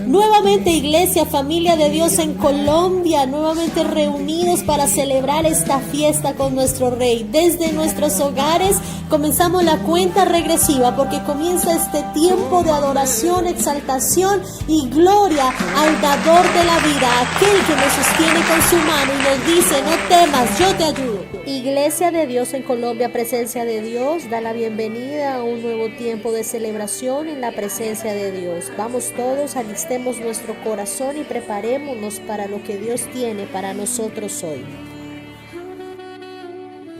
Nuevamente, iglesia, familia de Dios en Colombia, nuevamente reunidos para celebrar esta fiesta con nuestro Rey. Desde nuestros hogares comenzamos la cuenta regresiva porque comienza este tiempo de adoración, exaltación y gloria al dador de la vida, aquel que nos sostiene con su mano y nos dice: no temas, yo te ayudo. Iglesia de Dios en Colombia, presencia de Dios, da la bienvenida a un nuevo tiempo de celebración en la presencia de Dios. Vamos todos, alistemos nuestro corazón y preparémonos para lo que Dios tiene para nosotros hoy.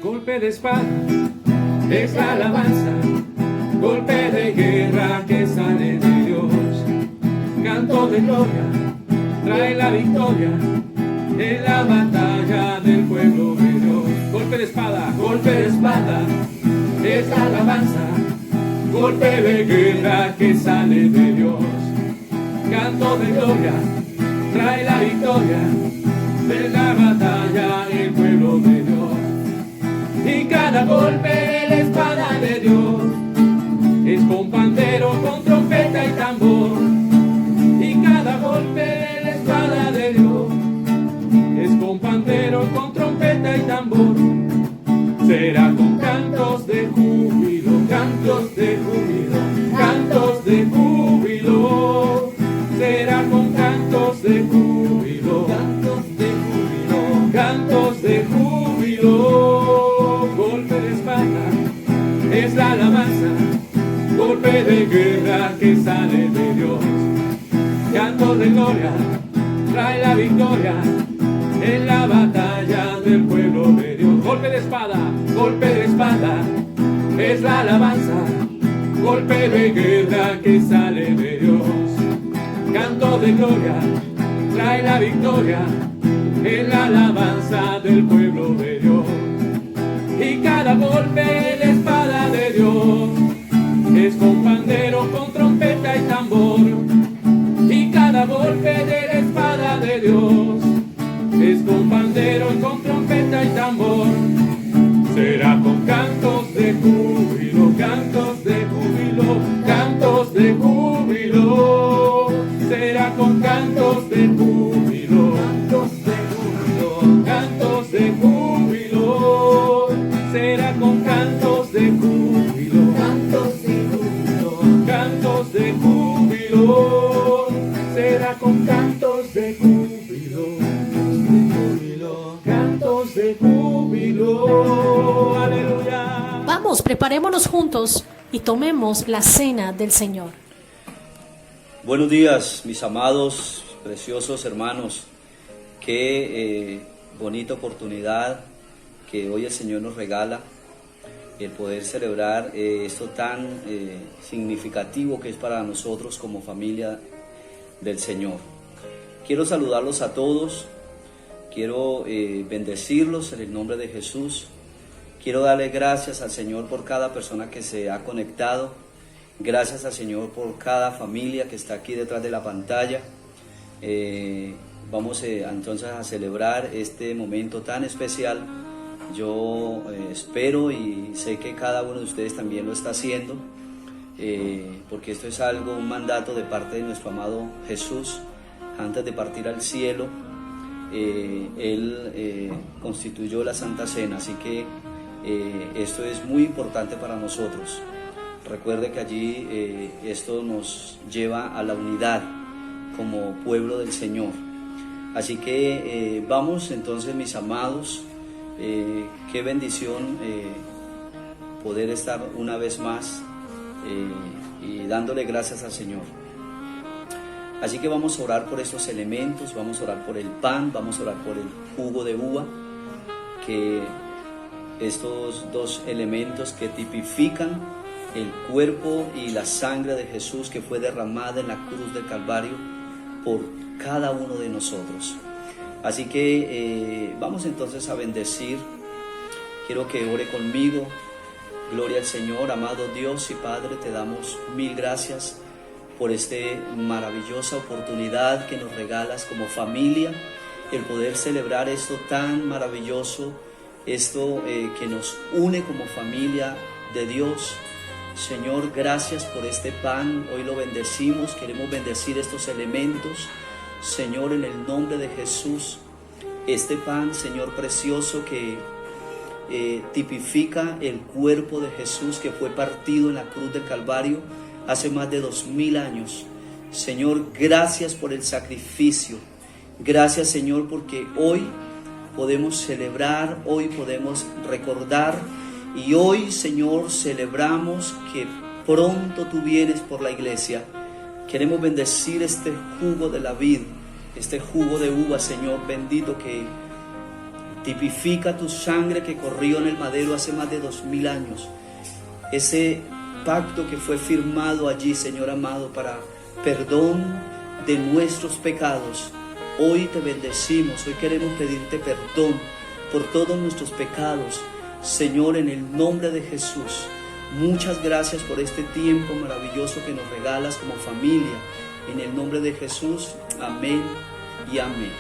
Golpe de espada es la alabanza, golpe de guerra que sale de Dios. Canto de gloria trae la victoria en la batalla del pueblo de Dios. Golpe de espada es la alabanza, golpe de guerra que sale de Dios. Canto de gloria trae la victoria de la batalla el pueblo de Dios. Y cada golpe de la espada de Dios es con pandero, con trompeta y tambor. Y cada golpe de la espada de Dios es con pandero, con trompeta y tambor. Será con cantos de júbilo, cantos de júbilo, cantos de júbilo. Será con cantos de júbilo, cantos de júbilo, cantos de júbilo. Golpe de espada es la alabanza, golpe de guerra que sale de Dios. Canto de gloria trae la victoria en la batalla del pueblo de Dios. Golpe de espada es la alabanza, golpe de guerra que sale de Dios. Canto de gloria trae la victoria en la alabanza del pueblo de Dios. Y cada golpe de la espada de Dios es con pandero, con trompeta y tambor. Y cada golpe de la espada de Dios es con pandero, con trompeta y tambor. Será con cantos de júbilo, cantos de júbilo, cantos de júbilo. Será con cantos de júbilo, cantos de júbilo, cantos de júbilo. Será con cantos de júbilo, cantos de júbilo, cantos de júbilo. Será con cantos de júbilo, cantos de júbilo. Aleluya. Vamos, preparémonos juntos y tomemos la cena del Señor. Buenos días, mis amados, preciosos hermanos. Qué bonita oportunidad que hoy el Señor nos regala, el poder celebrar esto tan significativo que es para nosotros como familia del Señor. Quiero saludarlos a todos, quiero bendecirlos en el nombre de Jesús. Quiero darle gracias al Señor por cada persona que se ha conectado. Gracias al Señor por cada familia que está aquí detrás de la pantalla. Vamos entonces a celebrar este momento tan especial. Yo espero y sé que cada uno de ustedes también lo está haciendo, porque esto es algo, un mandato de parte de nuestro amado Jesús. Antes de partir al cielo, Él constituyó la Santa Cena, así que esto es muy importante para nosotros. Recuerde que allí esto nos lleva a la unidad como pueblo del Señor. Así que vamos entonces, mis amados, qué bendición poder estar una vez más y dándole gracias al Señor. Así que vamos a orar por estos elementos, vamos a orar por el pan, vamos a orar por el jugo de uva, que estos dos elementos que tipifican el cuerpo y la sangre de Jesús que fue derramada en la cruz del Calvario por cada uno de nosotros. Así que vamos entonces a bendecir. Quiero que ore conmigo. Gloria al Señor. Amado Dios y Padre, te damos mil gracias por esta maravillosa oportunidad que nos regalas como familia, el poder celebrar esto tan maravilloso, esto que nos une como familia de Dios, Señor, gracias por este pan, hoy lo bendecimos, queremos bendecir estos elementos, Señor, en el nombre de Jesús. Este pan, Señor precioso, que tipifica el cuerpo de Jesús que fue partido en la cruz del Calvario hace más de 2000 años. Señor, gracias por el sacrificio. Gracias, Señor, porque hoy podemos celebrar, hoy podemos recordar y hoy, Señor, celebramos que pronto tú vienes por la iglesia. Queremos bendecir este jugo de la vid, este jugo de uva, Señor bendito, que tipifica tu sangre que corrió en el madero hace más de 2000 años. Ese pacto que fue firmado allí, Señor amado, para perdón de nuestros pecados. Hoy te bendecimos, hoy queremos pedirte perdón por todos nuestros pecados, Señor, en el nombre de Jesús. Muchas gracias por este tiempo maravilloso que nos regalas como familia. En el nombre de Jesús, amén y amén.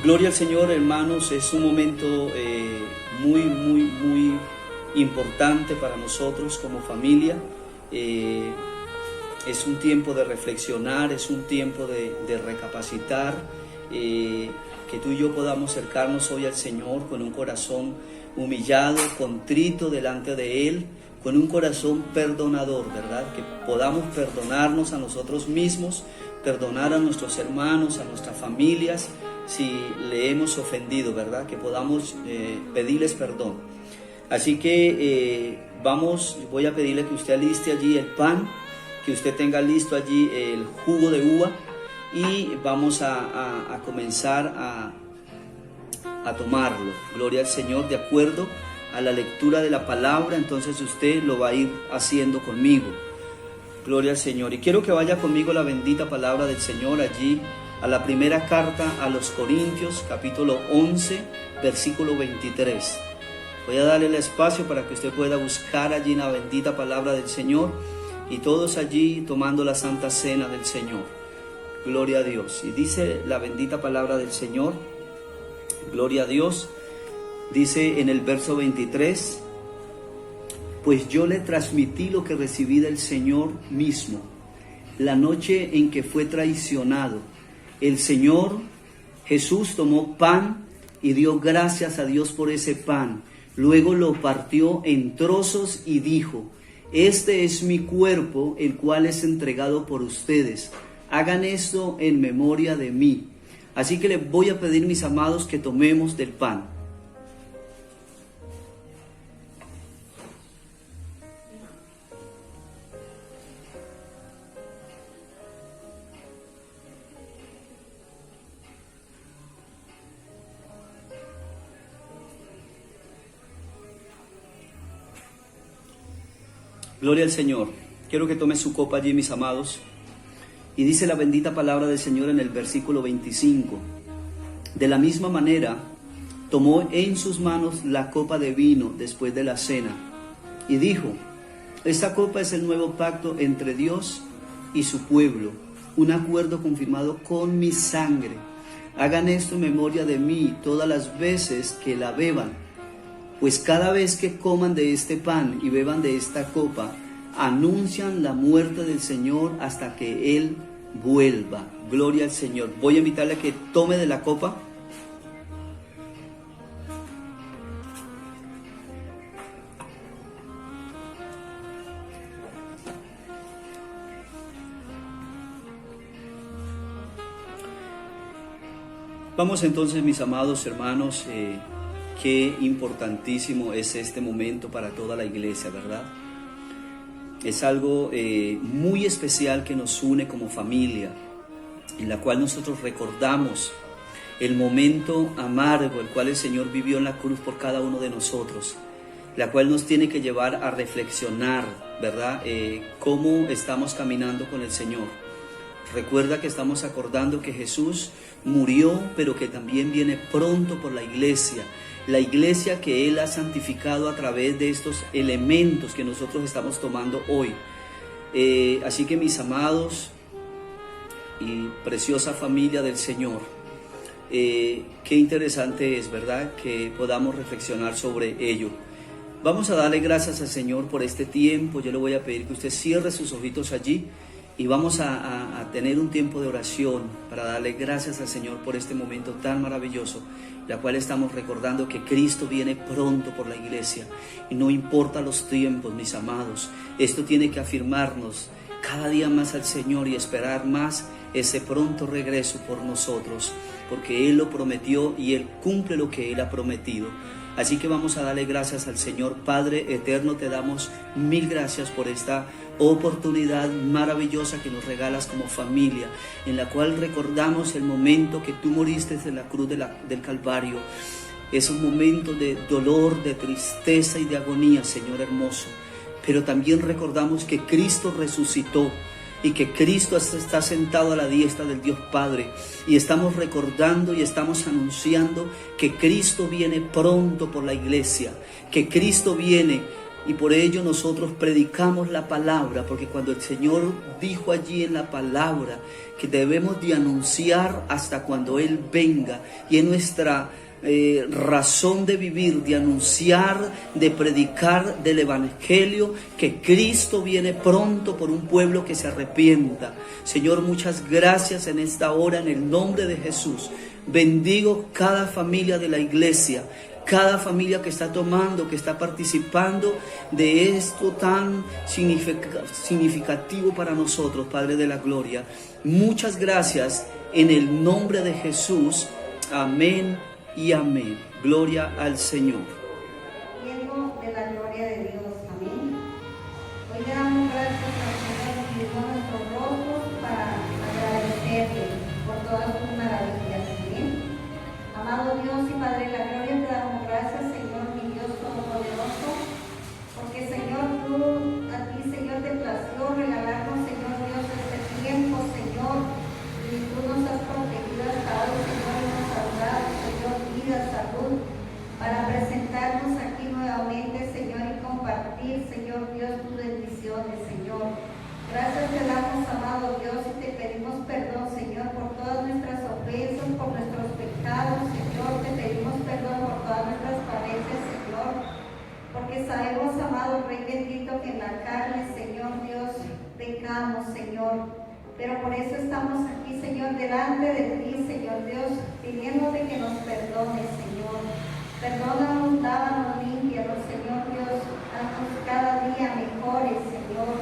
Gloria al Señor, hermanos. Es un momento muy importante para nosotros como familia. Es un tiempo de reflexionar, es un tiempo de recapacitar, que tú y yo podamos acercarnos hoy al Señor con un corazón humillado, contrito delante de Él, con un corazón perdonador, ¿verdad? Que podamos perdonarnos a nosotros mismos, perdonar a nuestros hermanos, a nuestras familias, si le hemos ofendido, ¿verdad? Que podamos pedirles perdón. Así que voy a pedirle que usted aliste allí el pan, que usted tenga listo allí el jugo de uva y vamos a comenzar a tomarlo. Gloria al Señor, de acuerdo a la lectura de la palabra. Entonces usted lo va a ir haciendo conmigo. Gloria al Señor. Y quiero que vaya conmigo la bendita palabra del Señor allí a la primera carta a los Corintios, capítulo 11, versículo 23. Voy a darle el espacio para que usted pueda buscar allí la bendita palabra del Señor y todos allí tomando la santa cena del Señor. Gloria a Dios. Y dice la bendita palabra del Señor, gloria a Dios, dice en el verso 23, pues yo le transmití lo que recibí del Señor mismo, la noche en que fue traicionado. El Señor Jesús tomó pan y dio gracias a Dios por ese pan. Luego lo partió en trozos y dijo, este es mi cuerpo, el cual es entregado por ustedes. Hagan esto en memoria de mí. Así que les voy a pedir, mis amados, que tomemos del pan. Gloria al Señor. Quiero que tome su copa allí, mis amados. Y dice la bendita palabra del Señor en el versículo 25. De la misma manera, tomó en sus manos la copa de vino después de la cena. Y dijo, esta copa es el nuevo pacto entre Dios y su pueblo, un acuerdo confirmado con mi sangre. Hagan esto en memoria de mí todas las veces que la beban. Pues cada vez que coman de este pan y beban de esta copa, anuncian la muerte del Señor hasta que Él vuelva. Gloria al Señor. Voy a invitarle a que tome de la copa. Vamos entonces, mis amados hermanos, qué importantísimo es este momento para toda la iglesia, ¿verdad? Es algo muy especial que nos une como familia, en la cual nosotros recordamos el momento amargo, el cual el Señor vivió en la cruz por cada uno de nosotros, la cual nos tiene que llevar a reflexionar, ¿verdad? Cómo estamos caminando con el Señor. Recuerda que estamos acordando que Jesús murió, pero que también viene pronto por la iglesia que Él ha santificado a través de estos elementos que nosotros estamos tomando hoy. Así que, mis amados y preciosa familia del Señor, qué interesante es, ¿verdad?, que podamos reflexionar sobre ello. Vamos a darle gracias al Señor por este tiempo. Yo le voy a pedir que usted cierre sus ojitos allí y vamos a tener un tiempo de oración para darle gracias al Señor por este momento tan maravilloso, la cual estamos recordando que Cristo viene pronto por la iglesia y no importa los tiempos, mis amados. Esto tiene que afirmarnos cada día más al Señor y esperar más ese pronto regreso por nosotros, porque Él lo prometió y Él cumple lo que Él ha prometido. Así que vamos a darle gracias al Señor. Padre eterno, te damos mil gracias por esta oportunidad maravillosa que nos regalas como familia, en la cual recordamos el momento que tú moriste en la cruz del Calvario. Es un momento de dolor, de tristeza y de agonía, Señor hermoso. Pero también recordamos que Cristo resucitó y que Cristo está sentado a la diestra del Dios Padre, y estamos recordando y estamos anunciando que Cristo viene pronto por la iglesia, que Cristo viene, y por ello nosotros predicamos la palabra, porque cuando el Señor dijo allí en la palabra que debemos de anunciar hasta cuando Él venga, y en nuestra razón de vivir, de anunciar, de predicar del evangelio, que Cristo viene pronto por un pueblo que se arrepienta. Señor, muchas gracias en esta hora, en el nombre de Jesús. Bendigo cada familia de la iglesia, cada familia que está tomando, que está participando de esto tan significativo para nosotros, Padre de la gloria. Muchas gracias en el nombre de Jesús. Amén y amén. Gloria al Señor. Lleno de la gloria de Dios. Amén. Hoy le damos gracias al Señor y le damos nuestros rostros para agradecerle por todas sus maravillas. Amén. Amado Dios y Padre de la gloria, te damos gracias, Señor, mi Dios todopoderoso, porque Señor, a ti, Señor, te plació regalarnos, Señor Dios, este tiempo, Señor, y tú nos has protegido hasta hoy, Señor, y nos has dado, Señor, vida, salud, para presentarnos aquí nuevamente, Señor, y compartir, Señor Dios, tus bendiciones, Señor. Gracias te damos, amado Dios, y te pedimos perdón, Señor, por todas nuestras ofensas, por nuestros pecados, Señor. Te pedimos perdón por todas nuestras falencias, Señor, porque sabemos, amado Rey bendito, que en la carne, Señor Dios, pecamos, Señor. Pero por eso estamos aquí, Señor, delante de ti, Señor Dios, pidiéndote que nos perdones, Señor. Perdónanos, lávanos, límpianos, Señor Dios, haznos cada día mejores, Señor.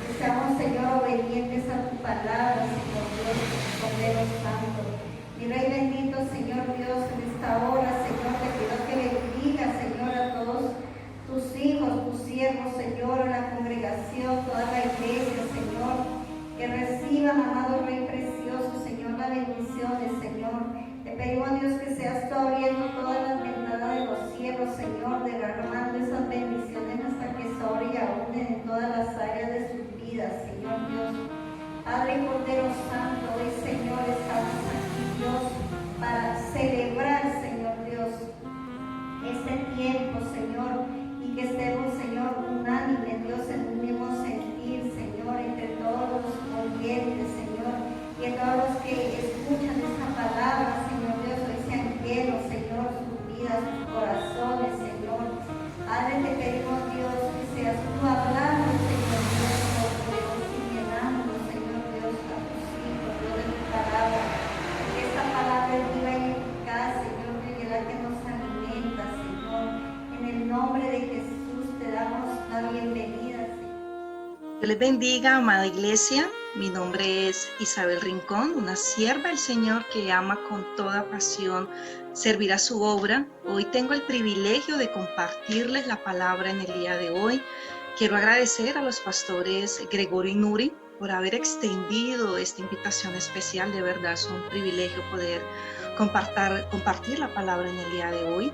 Que seamos, Señor, obedientes a tu palabra, Señor Dios, Cordero Santo. Mi Rey bendito, Señor Dios, en esta hora, Señor, te pido que bendiga, Señor, a todos tus hijos, tus siervos, Señor, a la congregación, toda la iglesia, Señor. Que reciban, amado Rey precioso, Señor, las bendiciones, Señor. Te pedimos, Dios, que seas tú abriendo todas las ventanas de los cielos, Señor, derramando esas bendiciones hasta que sobre y abunden en todas las áreas de sus vidas, Señor Dios. Padre Cordero Santo, hoy, Señor, estamos aquí, Dios, para celebrar, Señor Dios, este tiempo, Señor, y que estemos, Señor, unánimes, Dios, en un mismo sentir, Señor, entre todos los oyentes, Señor, y a todos los que escuchan esta palabra, Señor Dios, hoy sean llenos, Señor, sus vidas, sus corazones, Señor. Padre, te pedimos, Dios, que seas tú hablando, Señor Dios, todopoderoso, y llenando, Señor Dios, a tus hijos, Dios, de tu palabra. Que esta palabra es viva y eficaz, Señor, y es la que nos alimenta, Señor. En el nombre de Jesús te damos la bienvenida, Señor. Dios les bendiga, amada iglesia. Mi nombre es Isabel Rincón, una sierva del Señor que ama con toda pasión servir a su obra. Hoy tengo el privilegio de compartirles la palabra en el día de hoy. Quiero agradecer a los pastores Gregorio y Nuri por haber extendido esta invitación especial. De verdad es un privilegio poder compartir la palabra en el día de hoy.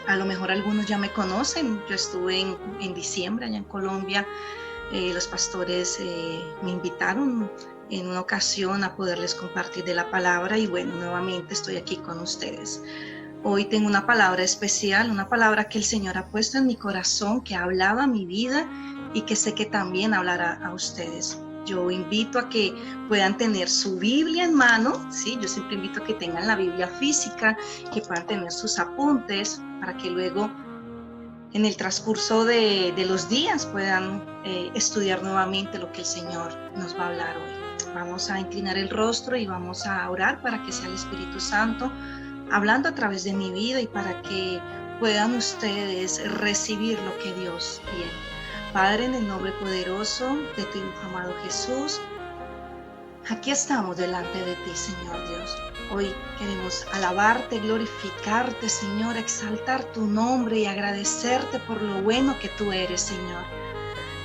A lo mejor algunos ya me conocen. Yo estuve en diciembre allá en Colombia. Los pastores me invitaron en una ocasión a poderles compartir de la palabra y bueno, nuevamente estoy aquí con ustedes. Hoy tengo una palabra especial, una palabra que el Señor ha puesto en mi corazón, que ha hablado a mi vida y que sé que también hablará a ustedes. Yo invito a que puedan tener su Biblia en mano, ¿sí? Yo siempre invito a que tengan la Biblia física, que puedan tener sus apuntes para que luego en el transcurso de los días puedan estudiar nuevamente lo que el Señor nos va a hablar hoy. Vamos a inclinar el rostro y vamos a orar para que sea el Espíritu Santo hablando a través de mi vida y para que puedan ustedes recibir lo que Dios quiere. Padre, en el nombre poderoso de tu Hijo amado Jesús, aquí estamos delante de ti, Señor Dios. Hoy queremos alabarte, glorificarte, Señor, exaltar tu nombre y agradecerte por lo bueno que tú eres, Señor.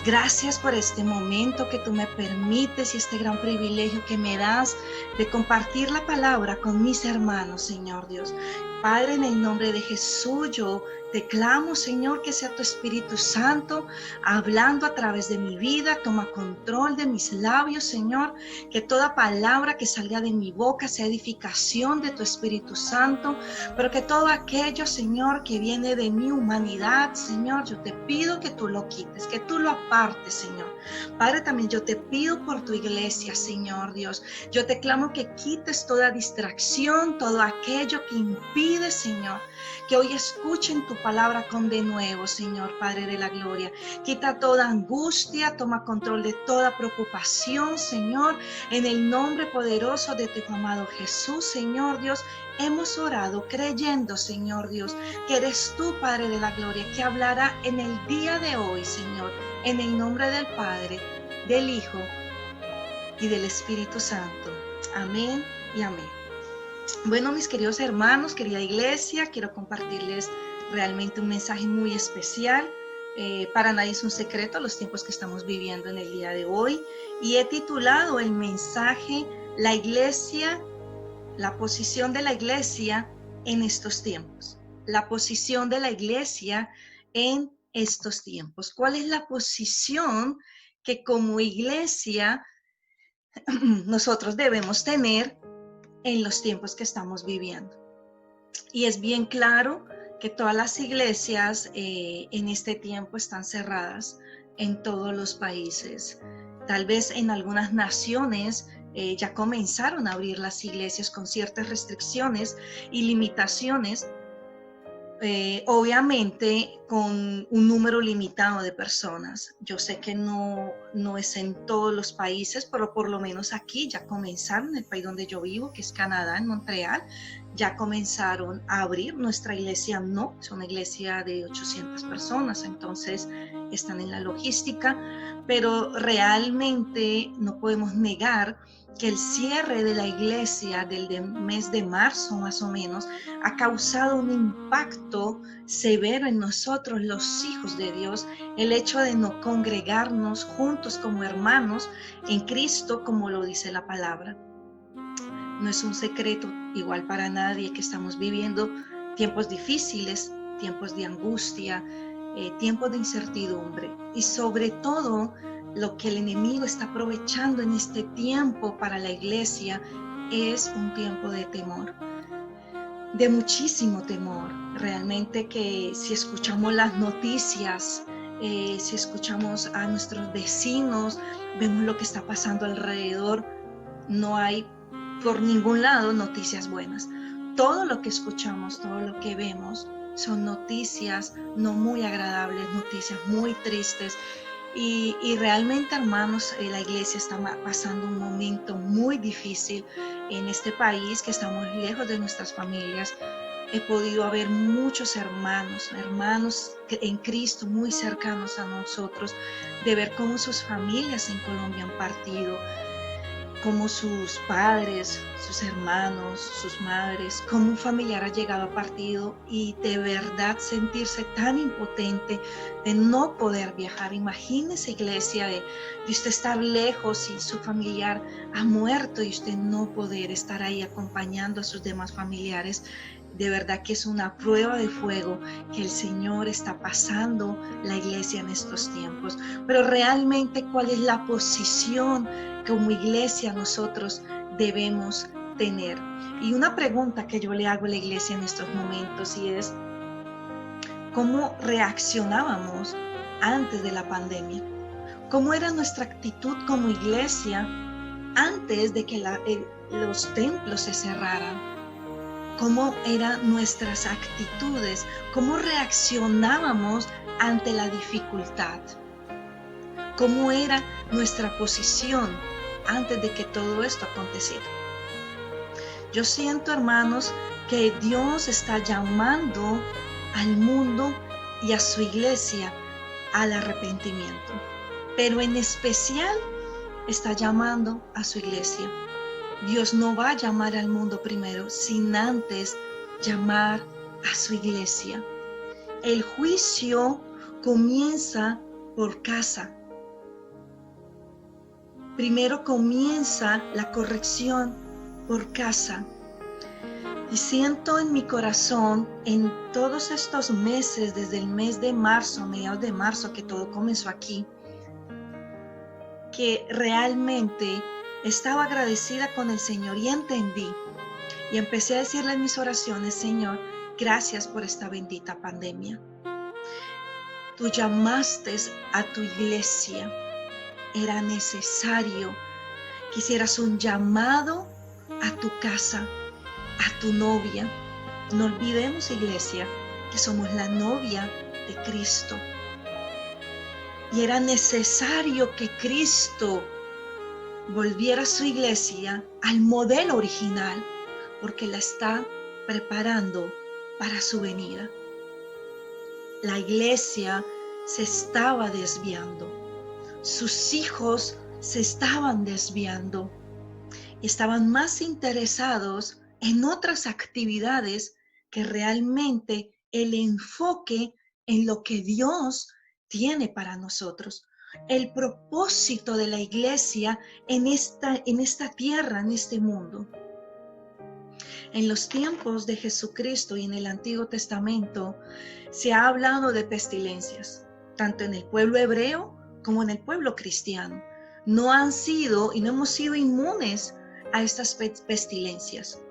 Gracias por este momento que tú me permites y este gran privilegio que me das de compartir la palabra con mis hermanos, Señor Dios. Padre, en el nombre de Jesús, yo te clamo, Señor, que sea tu Espíritu Santo hablando a través de mi vida. Toma control de mis labios, Señor, que toda palabra que salga de mi boca sea edificación de tu Espíritu Santo, pero que todo aquello, Señor, que viene de mi humanidad, Señor, yo te pido que tú lo quites, que tú lo apartes, Señor. Padre, también yo te pido por tu iglesia, Señor Dios. Yo te clamo que quites toda distracción, todo aquello que impide, Señor, que hoy escuchen tu palabra con denuedo, Señor, Padre de la gloria. Quita toda angustia, toma control de toda preocupación, Señor, en el nombre poderoso de tu amado Jesús, Señor Dios. Hemos orado creyendo, Señor Dios, que eres tú, Padre de la gloria, que hablará en el día de hoy, Señor, en el nombre del Padre, del Hijo y del Espíritu Santo. Amén y amén. Bueno, mis queridos hermanos, querida iglesia, quiero compartirles realmente un mensaje muy especial. Para nadie es un secreto los tiempos que estamos viviendo en el día de hoy, y he titulado el mensaje La iglesia, la posición de la iglesia en estos tiempos. La posición de la iglesia en estos tiempos. ¿Cuál es la posición que como iglesia nosotros debemos tener en los tiempos que estamos viviendo? Y es bien claro que todas las iglesias en este tiempo están cerradas en todos los países. Tal vez en algunas naciones ya comenzaron a abrir las iglesias con ciertas restricciones y limitaciones, obviamente con un número limitado de personas. Yo sé que no es en todos los países, pero por lo menos aquí ya comenzaron, en el país donde yo vivo, que es Canadá, en Montreal, ya comenzaron a abrir. Nuestra iglesia no, es una iglesia de 800 personas, entonces están en la logística, pero realmente no podemos negar que el cierre de la iglesia del mes de marzo más o menos ha causado un impacto severo en nosotros, los hijos de Dios, el hecho de no congregarnos juntos como hermanos en Cristo, como lo dice la palabra. No es un secreto igual para nadie que estamos viviendo tiempos difíciles, tiempos de angustia, tiempos de incertidumbre, y sobre todo lo que el enemigo está aprovechando en este tiempo para la iglesia es un tiempo de temor, de muchísimo temor. Realmente que si escuchamos las noticias, si escuchamos a nuestros vecinos, vemos lo que está pasando alrededor, no hay por ningún lado noticias buenas. Todo lo que escuchamos, todo lo que vemos son noticias no muy agradables, noticias muy tristes. Y realmente, hermanos, la iglesia está pasando un momento muy difícil en este país, que estamos lejos de nuestras familias. He podido ver muchos hermanos en Cristo muy cercanos a nosotros, de ver cómo sus familias en Colombia han partido, cómo sus padres, sus hermanos, sus madres, cómo un familiar ha llegado a partido, y de verdad sentirse tan impotente de no poder viajar. Imagínese, iglesia, de usted estar lejos y su familiar ha muerto y usted no poder estar ahí acompañando a sus demás familiares. De verdad que es una prueba de fuego que el Señor está pasando la iglesia en estos tiempos. Pero realmente, ¿cuál es la posición que como iglesia nosotros debemos tener? Y una pregunta que yo le hago a la iglesia en estos momentos, y es: ¿cómo reaccionábamos antes de la pandemia? ¿Cómo era nuestra actitud como iglesia antes de que los templos se cerraran? cómo eran nuestras actitudes, cómo reaccionábamos ante la dificultad, cómo era nuestra posición antes de que todo esto aconteciera. Yo siento, hermanos, que Dios está llamando al mundo y a su iglesia al arrepentimiento, pero en especial está llamando a su iglesia. Dios no va a llamar al mundo primero sin antes llamar a su iglesia. El juicio comienza por casa. Primero comienza la corrección por casa. Y siento en mi corazón, en todos estos meses, desde el mes de marzo, mediados de marzo, que todo comenzó aquí, que realmente estaba agradecida con el Señor y entendí y empecé a decirle en mis oraciones: Señor, gracias por esta bendita pandemia. Tú llamaste a tu iglesia, era necesario que hicieras un llamado a tu casa, a tu novia. No olvidemos, iglesia, que somos la novia de Cristo. Y era necesario que Cristo volviera a su iglesia al modelo original, porque la está preparando para su venida. La iglesia se estaba desviando. Sus hijos se estaban desviando y estaban más interesados en otras actividades que realmente el enfoque en lo que Dios tiene para nosotros. El propósito de la iglesia en esta tierra, en este mundo. En los tiempos de Jesucristo y en el Antiguo Testamento se ha hablado de pestilencias, tanto en el pueblo hebreo como en el pueblo cristiano. No han sido y no hemos sido inmunes a estas pestilencias.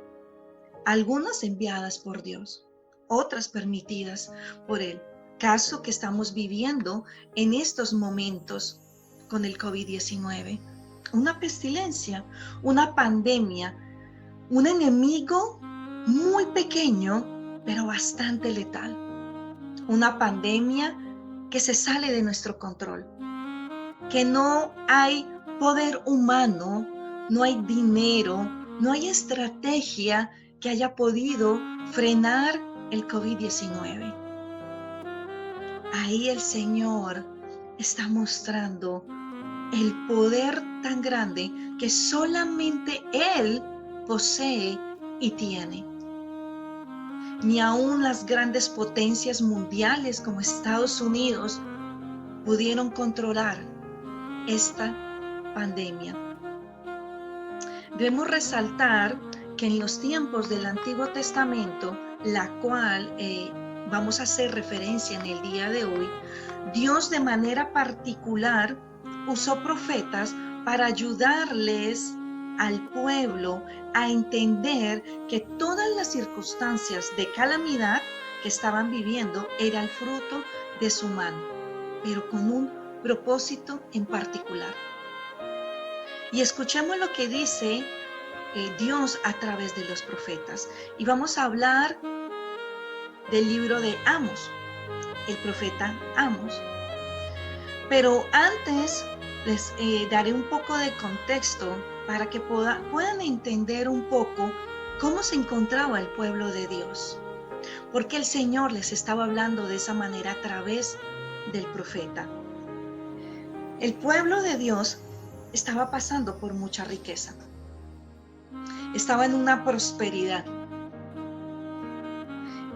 Algunas enviadas por Dios, otras permitidas por Él. Caso que estamos viviendo en estos momentos con el COVID-19. Una pestilencia, una pandemia, un enemigo muy pequeño, pero bastante letal. Una pandemia que se sale de nuestro control, que no hay poder humano, no hay dinero, no hay estrategia que haya podido frenar el COVID-19. Ahí el Señor está mostrando el poder tan grande que solamente Él posee y tiene. Ni aún las grandes potencias mundiales como Estados Unidos pudieron controlar esta pandemia. Debemos resaltar que en los tiempos del Antiguo Testamento, la cual vamos a hacer referencia en el día de hoy, Dios de manera particular usó profetas para ayudarles al pueblo a entender que todas las circunstancias de calamidad que estaban viviendo era el fruto de su mano, pero con un propósito en particular. Y escuchemos lo que dice Dios a través de los profetas. Y vamos a hablar del libro de Amos, el profeta Amos. Pero antes les daré un poco de contexto para que puedan entender un poco cómo se encontraba el pueblo de Dios. Porque el Señor les estaba hablando de esa manera a través del profeta. El pueblo de Dios estaba pasando por mucha riqueza. Estaba en una prosperidad.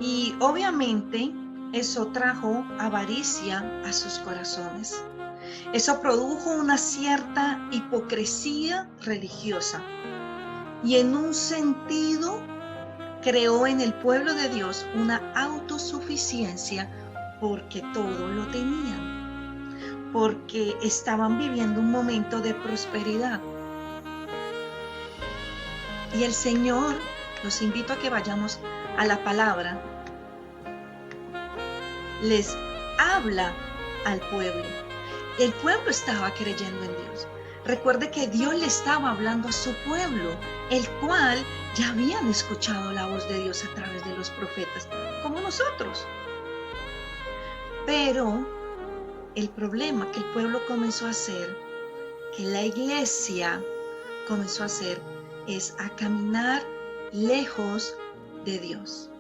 Y obviamente eso trajo avaricia a sus corazones. Eso produjo una cierta hipocresía religiosa. Y en un sentido creó en el pueblo de Dios una autosuficiencia porque todo lo tenían. Porque estaban viviendo un momento de prosperidad. Y el Señor, los invito a que vayamos a la palabra, les habla al pueblo. El pueblo estaba creyendo en Dios. Recuerde que Dios le estaba hablando a su pueblo, el cual ya habían escuchado la voz de Dios a través de los profetas, como nosotros. Pero el problema que el pueblo comenzó a hacer, que la iglesia comenzó a hacer, es a caminar lejos de Dios.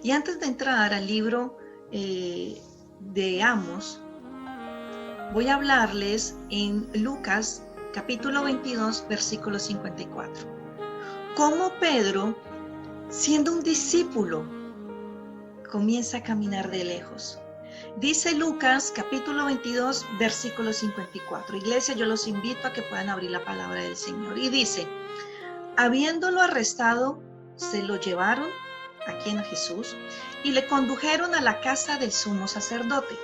Y antes de entrar al libro de Amos, voy a hablarles en Lucas capítulo 22, versículo 54. Cómo Pedro, siendo un discípulo, comienza a caminar de lejos. Dice Lucas capítulo 22, versículo 54. Iglesia, yo los invito a que puedan abrir la palabra del Señor. Y dice, habiéndolo arrestado, se lo llevaron, ¿a quién? A Jesús, y le condujeron a la casa del sumo sacerdote.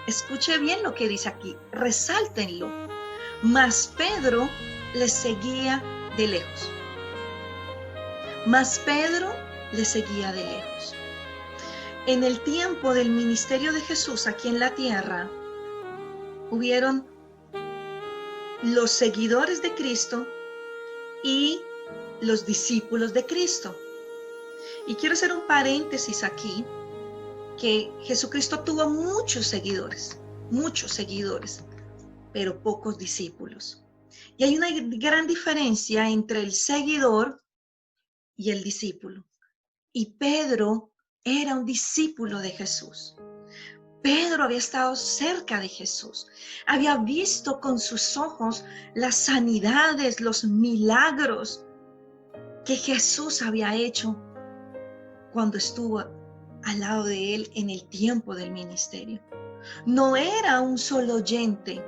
Escuche bien lo que dice aquí, resáltenlo. Mas Pedro le seguía de lejos. Mas Pedro le seguía de lejos. En el tiempo del ministerio de Jesús aquí en la tierra, hubieron los seguidores de Cristo y los discípulos de Cristo. Y quiero hacer un paréntesis aquí, que Jesucristo tuvo muchos seguidores, pero pocos discípulos. Y hay una gran diferencia entre el seguidor y el discípulo. Y Pedro era un discípulo de Jesús. Pedro había estado cerca de Jesús, había visto con sus ojos las sanidades, los milagros que Jesús había hecho cuando estuvo al lado de él en el tiempo del ministerio. No era un solo oyente,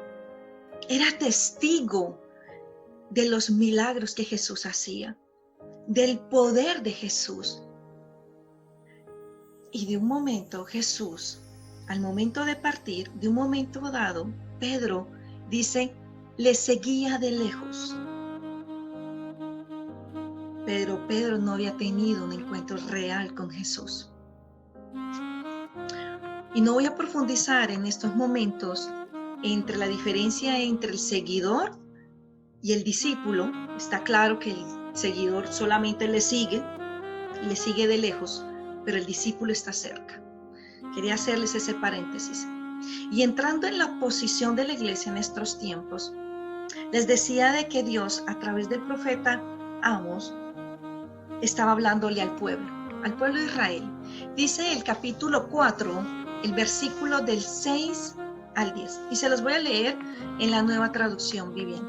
era testigo de los milagros que Jesús hacía, del poder de Jesús. Y de un momento Jesús, al momento de partir, de un momento dado, Pedro dice, le seguía de lejos. Pero Pedro no había tenido un encuentro real con Jesús. Y no voy a profundizar en estos momentos entre la diferencia entre el seguidor y el discípulo. Está claro que el seguidor solamente le sigue de lejos, pero el discípulo está cerca. Quería hacerles ese paréntesis. Y entrando en la posición de la iglesia en estos tiempos, les decía de que Dios, a través del profeta Amos, estaba hablándole al pueblo de Israel. Dice el capítulo 4, el versículo del 6 al 10. Y se los voy a leer en la Nueva Traducción Viviente.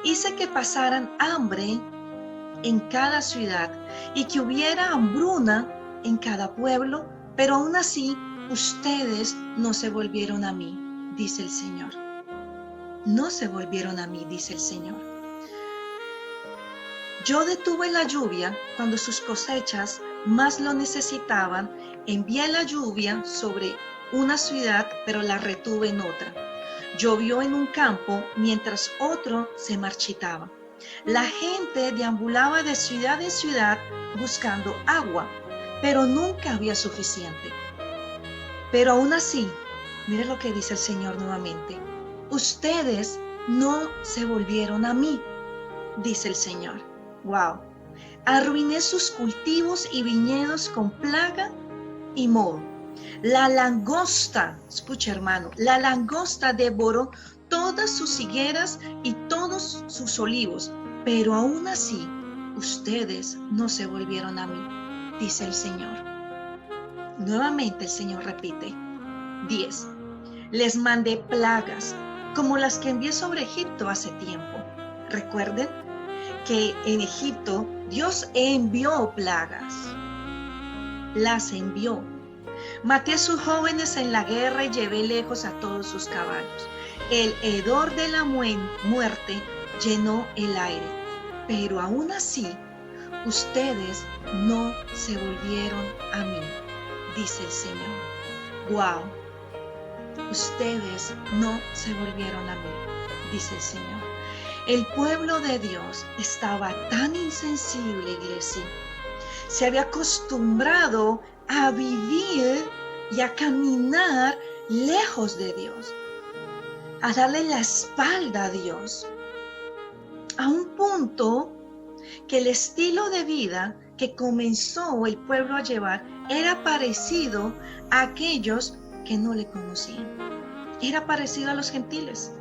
Hice que pasaran hambre en cada ciudad y que hubiera hambruna en cada pueblo, pero aún así ustedes no se volvieron a mí, dice el Señor. No se volvieron a mí, dice el Señor. Yo detuve la lluvia cuando sus cosechas más lo necesitaban, envié la lluvia sobre una ciudad, pero la retuve en otra. Llovió en un campo mientras otro se marchitaba. La gente deambulaba de ciudad en ciudad buscando agua, pero nunca había suficiente. Pero aún así, mire lo que dice el Señor nuevamente. Ustedes no se volvieron a mí, dice el Señor. Wow. Arruiné sus cultivos y viñedos con plaga y moho. La langosta, escucha hermano, la langosta devoró todas sus higueras y todos sus olivos, pero aún así ustedes no se volvieron a mí, dice el Señor. Nuevamente el Señor repite, 10. Les mandé plagas como las que envié sobre Egipto hace tiempo. Recuerden que en Egipto Dios envió plagas, las envió. Maté a sus jóvenes en la guerra y llevé lejos a todos sus caballos. El hedor de la muerte llenó el aire, pero aún así ustedes no se volvieron a mí, dice el Señor. Wow, ustedes no se volvieron a mí, dice el Señor. El pueblo de Dios estaba tan insensible, iglesia. Se había acostumbrado a vivir y a caminar lejos de Dios. a darle la espalda a Dios, a un punto que el estilo de vida que comenzó el pueblo a llevar era parecido a aquellos que no le conocían. Era parecido a los gentiles.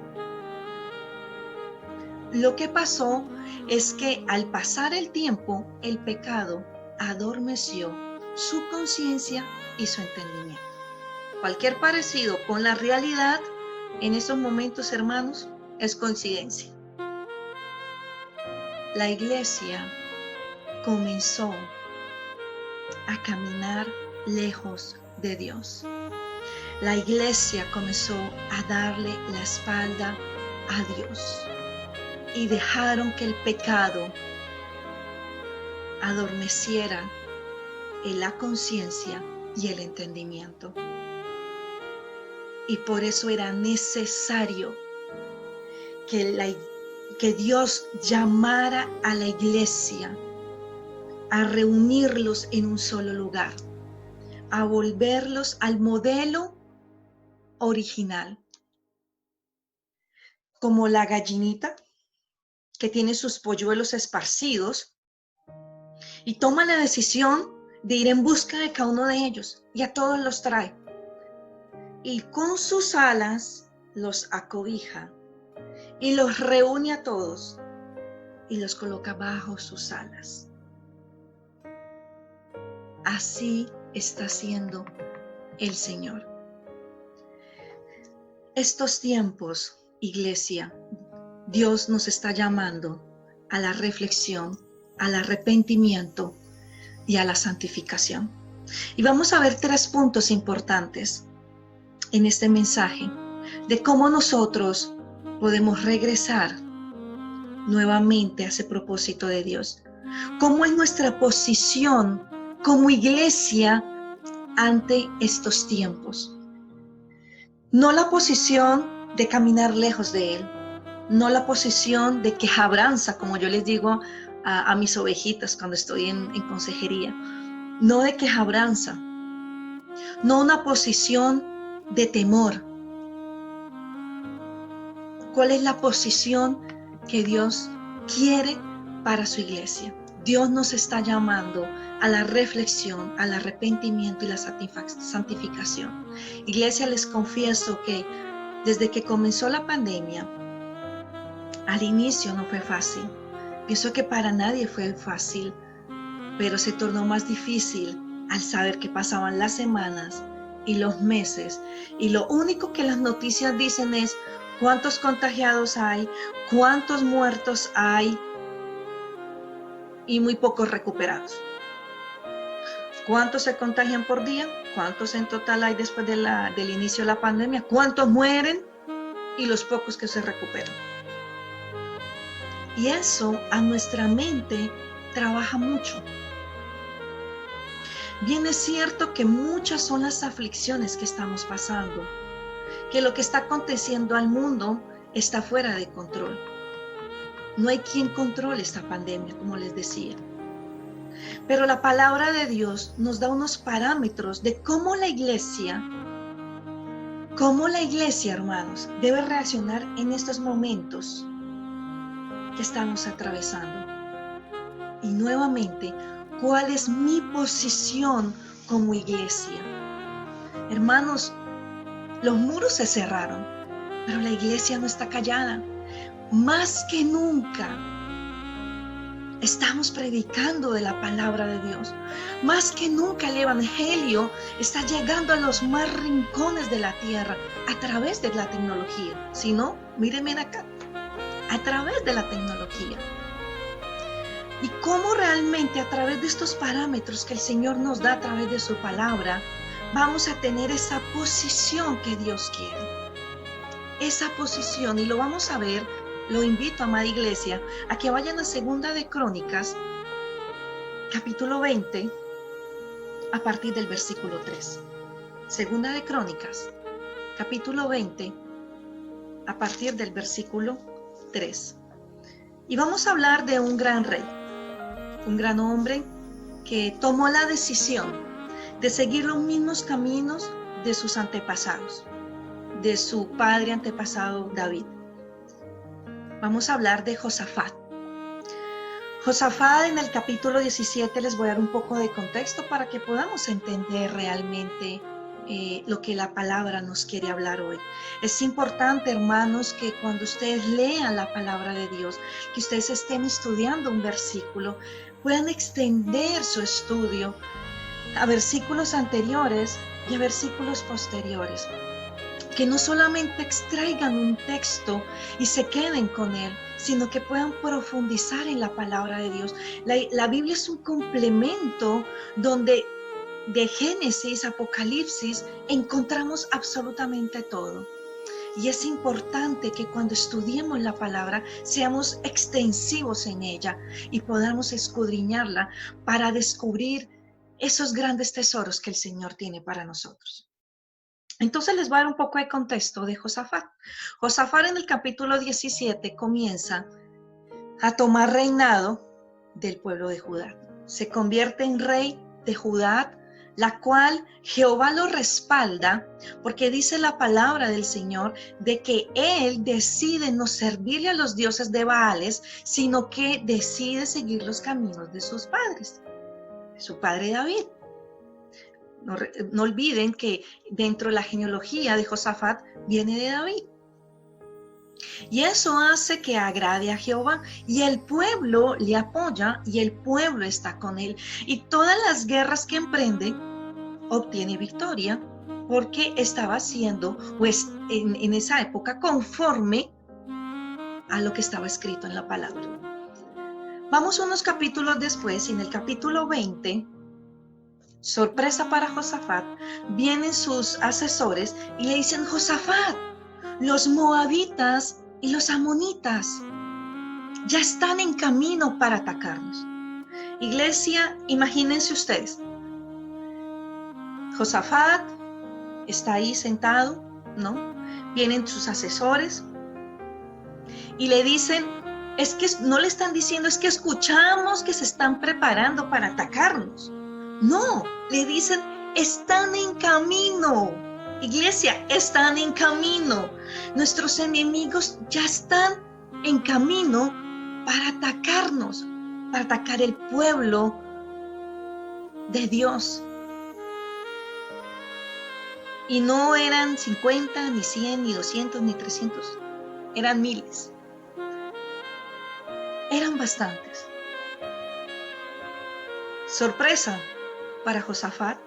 Lo que pasó es que al pasar el tiempo, el pecado adormeció su conciencia y su entendimiento. Cualquier parecido con la realidad en esos momentos, hermanos, es coincidencia. La iglesia comenzó a caminar lejos de Dios. La iglesia comenzó a darle la espalda a Dios y dejaron que el pecado adormeciera en la conciencia y el entendimiento. Y por eso era necesario que Dios llamara a la iglesia a reunirlos en un solo lugar, a volverlos al modelo original. Como la gallinita que tiene sus polluelos esparcidos y toma la decisión de ir en busca de cada uno de ellos y a todos los trae. Y con sus alas los acobija y los reúne a todos y los coloca bajo sus alas. Así está haciendo el Señor. Estos tiempos, iglesia, Dios nos está llamando a la reflexión, al arrepentimiento y a la santificación. Y vamos a ver 3 puntos importantes en este mensaje de cómo nosotros podemos regresar nuevamente a ese propósito de Dios. Cómo es nuestra posición como iglesia ante estos tiempos. No la posición de caminar lejos de Él, no la posición de quejabranza, como yo les digo a mis ovejitas cuando estoy en consejería, no de quejabranza, no una posición de temor. ¿Cuál es la posición que Dios quiere para su iglesia? Dios nos está llamando a la reflexión, al arrepentimiento y la santificación. Iglesia, les confieso que desde que comenzó la pandemia, al inicio no fue fácil. Pienso que para nadie fue fácil, pero se tornó más difícil al saber que pasaban las semanas y los meses, y lo único que las noticias dicen es cuántos contagiados hay, cuántos muertos hay y muy pocos recuperados. ¿Cuántos se contagian por día? ¿Cuántos en total hay después del inicio de la pandemia? ¿Cuántos mueren? Y los pocos que se recuperan. Y eso a nuestra mente trabaja mucho. Bien es cierto que muchas son las aflicciones que estamos pasando, que lo que está aconteciendo al mundo está fuera de control. No hay quien controle esta pandemia, como les decía. Pero la palabra de Dios nos da unos parámetros de cómo la iglesia, hermanos, debe reaccionar en estos momentos que estamos atravesando. Y nuevamente, ¿cuál es mi posición como iglesia? Hermanos, los muros se cerraron, pero la iglesia no está callada. Más que nunca estamos predicando de la palabra de Dios. Más que nunca el evangelio está llegando a los más rincones de la tierra a través de la tecnología. Si no, mírenme acá, a través de la tecnología. Y cómo realmente a través de estos parámetros que el Señor nos da a través de su palabra, vamos a tener esa posición que Dios quiere. Esa posición, y lo vamos a ver. Lo invito, amada iglesia, a que vayan a 2 de Crónicas, capítulo 20, a partir del versículo 3. 2 de Crónicas, capítulo 20, a partir del versículo 3. Y vamos a hablar de un gran rey, un gran hombre que tomó la decisión de seguir los mismos caminos de sus antepasados, de su padre antepasado David. Vamos a hablar de Josafat. Josafat, en el capítulo 17, les voy a dar un poco de contexto para que podamos entender realmente lo que la palabra nos quiere hablar hoy. Es importante, hermanos, que cuando ustedes lean la palabra de Dios, que ustedes estén estudiando un versículo, puedan extender su estudio a versículos anteriores y a versículos posteriores. Que no solamente extraigan un texto y se queden con él, sino que puedan profundizar en la palabra de Dios. La Biblia es un complemento donde de Génesis, Apocalipsis, encontramos absolutamente todo. Y es importante que cuando estudiemos la palabra seamos extensivos en ella y podamos escudriñarla para descubrir esos grandes tesoros que el Señor tiene para nosotros. Entonces les voy a dar un poco de contexto de Josafat. Josafat en el capítulo 17 comienza a tomar reinado del pueblo de Judá. Se convierte en rey de Judá, la cual Jehová lo respalda, porque dice la palabra del Señor de que él decide no servirle a los dioses de Baales, sino que decide seguir los caminos de sus padres, de su padre David. No olviden que dentro de la genealogía de Josafat viene de David. Y eso hace que agrade a Jehová y el pueblo le apoya y el pueblo está con él. Y todas las guerras que emprende obtiene victoria porque estaba haciendo pues, en esa época conforme a lo que estaba escrito en la palabra. Vamos unos capítulos después, en el capítulo 20, sorpresa para Josafat, vienen sus asesores y le dicen: Josafat, los moabitas y los amonitas ya están en camino para atacarnos. Iglesia, imagínense ustedes, Josafat está ahí sentado, ¿no? Vienen sus asesores y le dicen, es que no le están diciendo, es que escuchamos que se están preparando para atacarnos. No, le dicen, están en camino. Iglesia, están en camino. Nuestros enemigos ya están en camino para atacarnos, para atacar el pueblo de Dios. Y no eran 50, ni 100, ni 200, ni 300. Eran miles. Eran bastantes. Sorpresa para Josafat.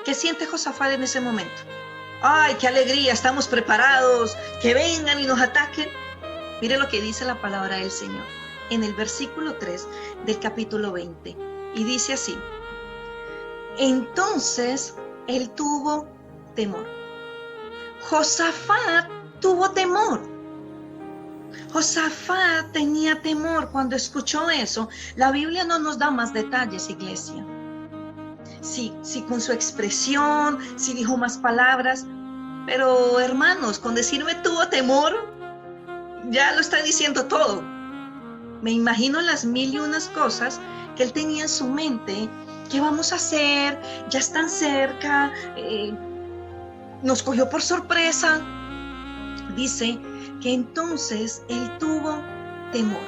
¿Qué siente Josafat en ese momento? ¡Ay, qué alegría! Estamos preparados. Que vengan y nos ataquen. Mire lo que dice la palabra del Señor en el versículo 3 del capítulo 20. Y dice así: entonces él tuvo temor. Josafat tuvo temor. Josafat tenía temor cuando escuchó eso. La Biblia no nos da más detalles, iglesia. Si con su expresión, si dijo más palabras, pero hermanos, con decirme tuvo temor, ya lo está diciendo todo. Me imagino las mil y unas cosas que él tenía en su mente. ¿Qué vamos a hacer? Ya están cerca. Nos cogió por sorpresa. Dice que entonces él tuvo temor.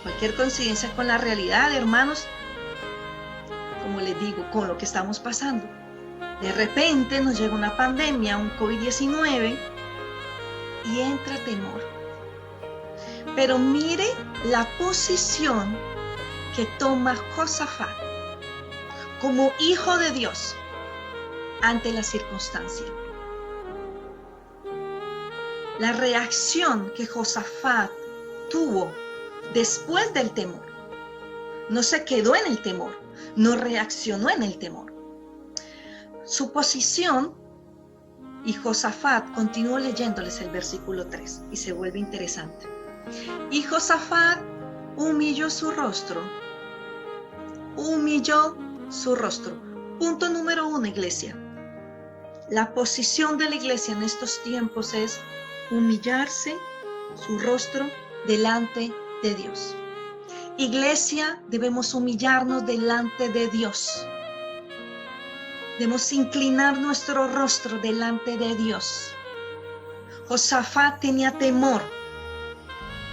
Cualquier coincidencia con la realidad, hermanos, como les digo, con lo que estamos pasando. De repente nos llega una pandemia, un COVID-19, y entra temor. Pero mire la posición que toma Josafat como hijo de Dios ante la circunstancia. La reacción que Josafat tuvo después del temor, no se quedó en el temor, no reaccionó en el temor. Su posición, y Josafat continuó leyéndoles el versículo 3 y se vuelve interesante. Y Josafat humilló su rostro. Humilló su rostro. Punto número 1, iglesia. La posición de la iglesia en estos tiempos es humillarse su rostro delante de Dios. Iglesia, debemos humillarnos delante de Dios. Debemos inclinar nuestro rostro delante de Dios. Josafat tenía temor.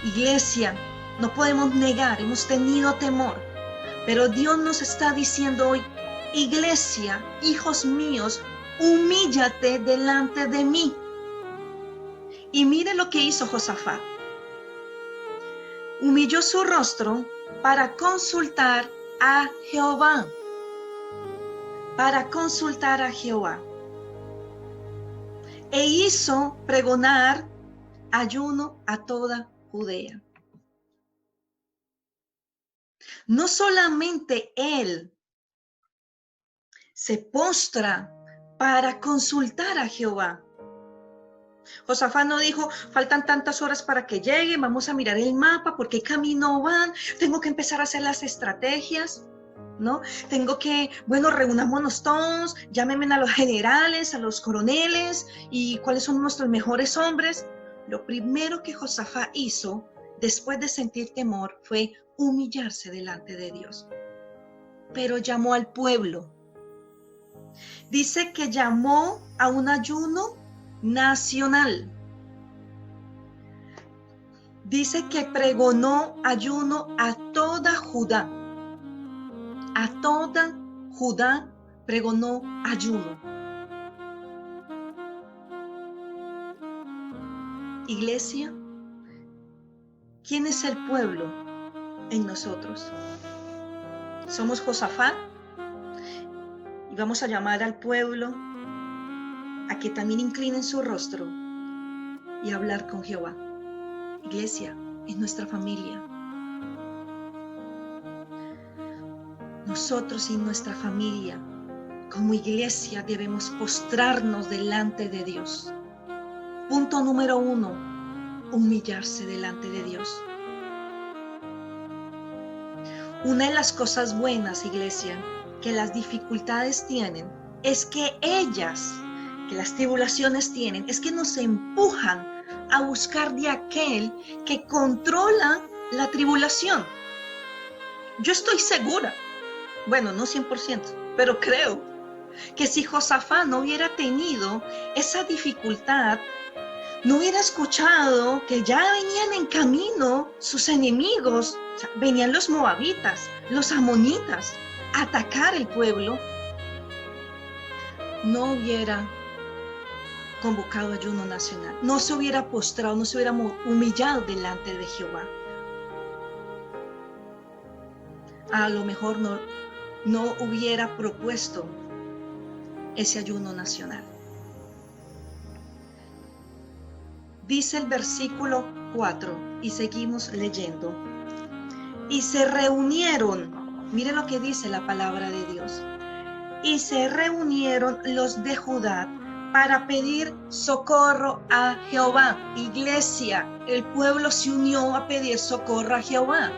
Iglesia, no podemos negar, hemos tenido temor. Pero Dios nos está diciendo hoy, iglesia, hijos míos, humíllate delante de mí. Y mire lo que hizo Josafat. Humilló su rostro para consultar a Jehová. Para consultar a Jehová. E hizo pregonar ayuno a toda Judea. No solamente él se postra para consultar a Jehová. Josafat no dijo, faltan tantas horas para que lleguen, vamos a mirar el mapa, por qué camino van, tengo que empezar a hacer las estrategias, ¿no? Tengo que, bueno, reunámonos todos, llámenme a los generales, a los coroneles, y cuáles son nuestros mejores hombres. Lo primero que Josafat hizo, después de sentir temor, fue humillarse delante de Dios. Pero llamó al pueblo. Dice que llamó a un ayuno nacional. Dice que pregonó ayuno a toda Judá. A toda Judá pregonó ayuno. Iglesia, ¿quién es el pueblo en nosotros? Somos Josafat y vamos a llamar al pueblo a que también inclinen su rostro y hablar con Jehová. Iglesia, es nuestra familia. Nosotros y nuestra familia, como iglesia, debemos postrarnos delante de Dios. Punto número 1, humillarse delante de Dios. Una de las cosas buenas, iglesia, que las dificultades tienen, es que las tribulaciones tienen, es que nos empujan a buscar de aquel que controla la tribulación. Yo estoy segura, bueno, no 100%, pero creo que si Josafat no hubiera tenido esa dificultad, no hubiera escuchado que ya venían en camino sus enemigos, o sea, venían los moabitas, los amonitas, a atacar el pueblo, no hubiera convocado ayuno nacional, no se hubiera postrado, no se hubiera humillado delante de Jehová. A lo mejor no hubiera propuesto ese ayuno nacional. Dice el versículo 4 y seguimos leyendo. Y se reunieron, mire lo que dice la palabra de Dios. Y se reunieron los de Judá para pedir socorro a Jehová. Iglesia, el pueblo se unió a pedir socorro a Jehová.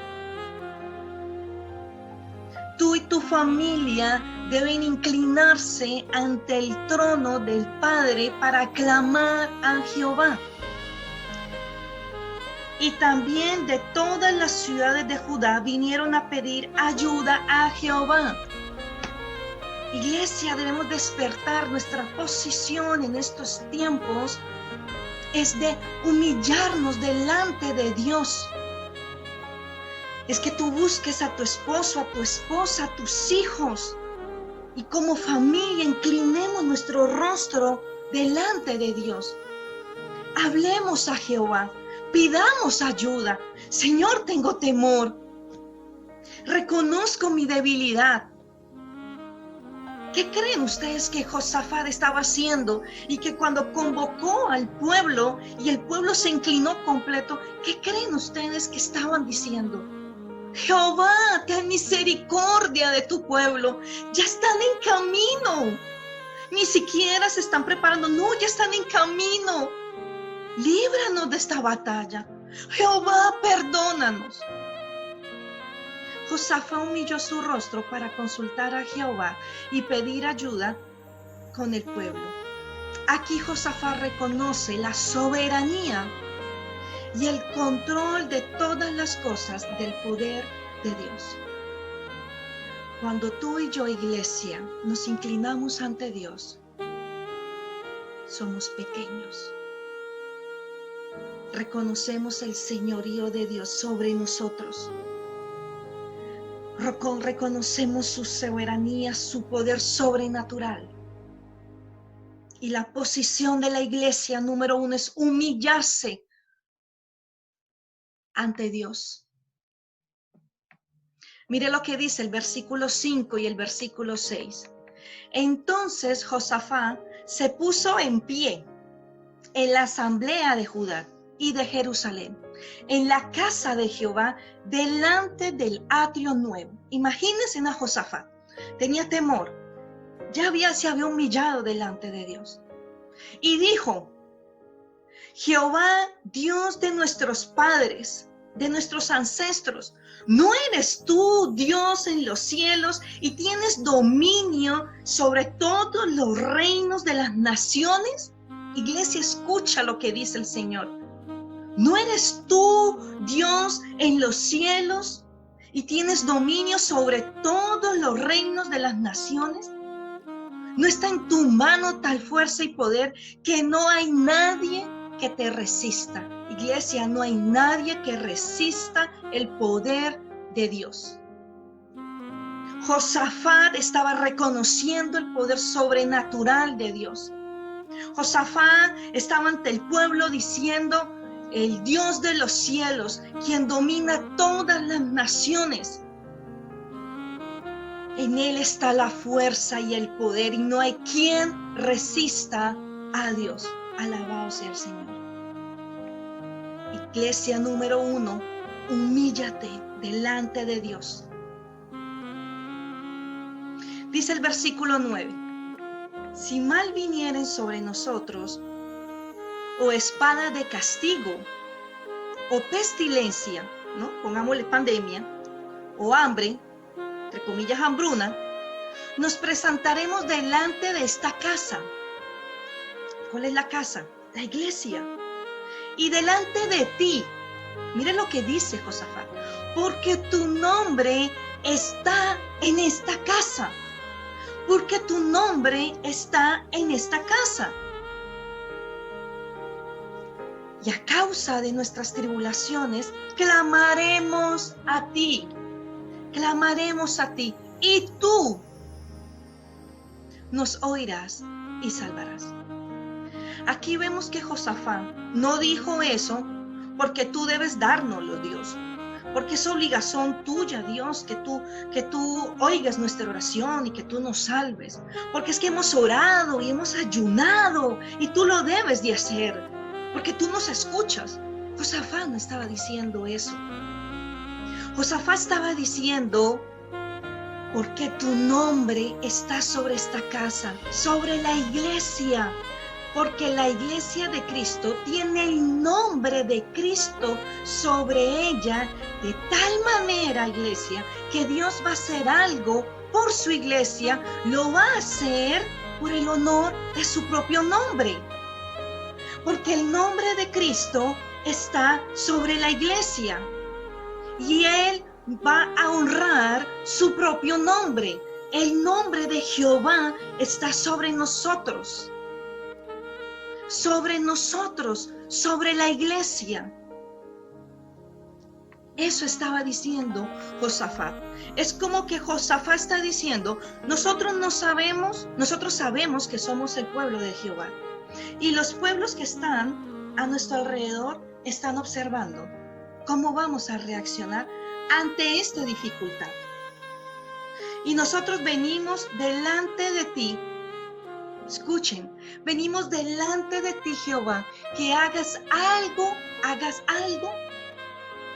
Tú y tu familia deben inclinarse ante el trono del Padre para clamar a Jehová. Y también de todas las ciudades de Judá vinieron a pedir ayuda a Jehová. Iglesia, debemos despertar. Nuestra posición en estos tiempos es de humillarnos delante de Dios. Es que tú busques a tu esposo, a tu esposa, a tus hijos, y como familia inclinemos nuestro rostro delante de Dios. Hablemos a Jehová, pidamos ayuda. Señor, tengo temor. Reconozco mi debilidad. ¿Qué creen ustedes que Josafat estaba haciendo? Y que cuando convocó al pueblo y el pueblo se inclinó completo, ¿qué creen ustedes que estaban diciendo? Jehová, ten misericordia de tu pueblo. Ya están en camino. Ni siquiera se están preparando. No, ya están en camino. Líbranos de esta batalla. Jehová, perdónanos. Josafat humilló su rostro para consultar a Jehová y pedir ayuda con el pueblo. Aquí Josafat reconoce la soberanía y el control de todas las cosas del poder de Dios. Cuando tú y yo, iglesia, nos inclinamos ante Dios, somos pequeños. Reconocemos el señorío de Dios sobre nosotros. Reconocemos su soberanía, su poder sobrenatural. Y la posición de la iglesia número 1 es humillarse ante Dios. Mire lo que dice el versículo 5 y el versículo 6. Entonces Josafat se puso en pie en la asamblea de Judá y de Jerusalén, en la casa de Jehová, delante del atrio nuevo. Imagínense a Josafat, tenía temor, se había humillado delante de Dios. Y dijo: Jehová, Dios de nuestros padres, de nuestros ancestros, ¿no eres tú Dios en los cielos y tienes dominio sobre todos los reinos de las naciones? Iglesia, escucha lo que dice el Señor. ¿No eres tú Dios en los cielos y tienes dominio sobre todos los reinos de las naciones? ¿No está en tu mano tal fuerza y poder que no hay nadie que te resista? Iglesia, no hay nadie que resista el poder de Dios. Josafat estaba reconociendo el poder sobrenatural de Dios. Josafat estaba ante el pueblo diciendo: el Dios de los cielos, quien domina todas las naciones, en Él está la fuerza y el poder, y no hay quien resista a Dios. Alabado sea el Señor. Iglesia número 1, humíllate delante de Dios. Dice el versículo 9: si mal vinieren sobre nosotros, o espada de castigo, o pestilencia, ¿no? Pongámosle pandemia, o hambre, entre comillas hambruna, nos presentaremos delante de esta casa. ¿Cuál es la casa? La iglesia. Y delante de ti, mire lo que dice Josafat, porque tu nombre está en esta casa. Porque tu nombre está en esta casa. Y a causa de nuestras tribulaciones, clamaremos a ti. Clamaremos a ti. Y tú nos oirás y salvarás. Aquí vemos que Josafat no dijo eso porque tú debes dárnoslo, Dios. Porque es obligación tuya, Dios, que tú oigas nuestra oración y que tú nos salves. Porque es que hemos orado y hemos ayunado y tú lo debes de hacer. Porque tú nos escuchas. Josafat no estaba diciendo eso. Josafat estaba diciendo: porque tu nombre está sobre esta casa, sobre la iglesia. Porque la iglesia de Cristo tiene el nombre de Cristo sobre ella, de tal manera, iglesia, que Dios va a hacer algo por su iglesia, lo va a hacer por el honor de su propio nombre. Porque el nombre de Cristo está sobre la iglesia y Él va a honrar su propio nombre. El nombre de Jehová está sobre nosotros. Sobre nosotros, sobre la iglesia. Eso estaba diciendo Josafat. Es como que Josafat está diciendo: nosotros sabemos que somos el pueblo de Jehová. Y los pueblos que están a nuestro alrededor están observando cómo vamos a reaccionar ante esta dificultad. Y nosotros venimos delante de ti. Escuchen, venimos delante de ti, Jehová, que hagas algo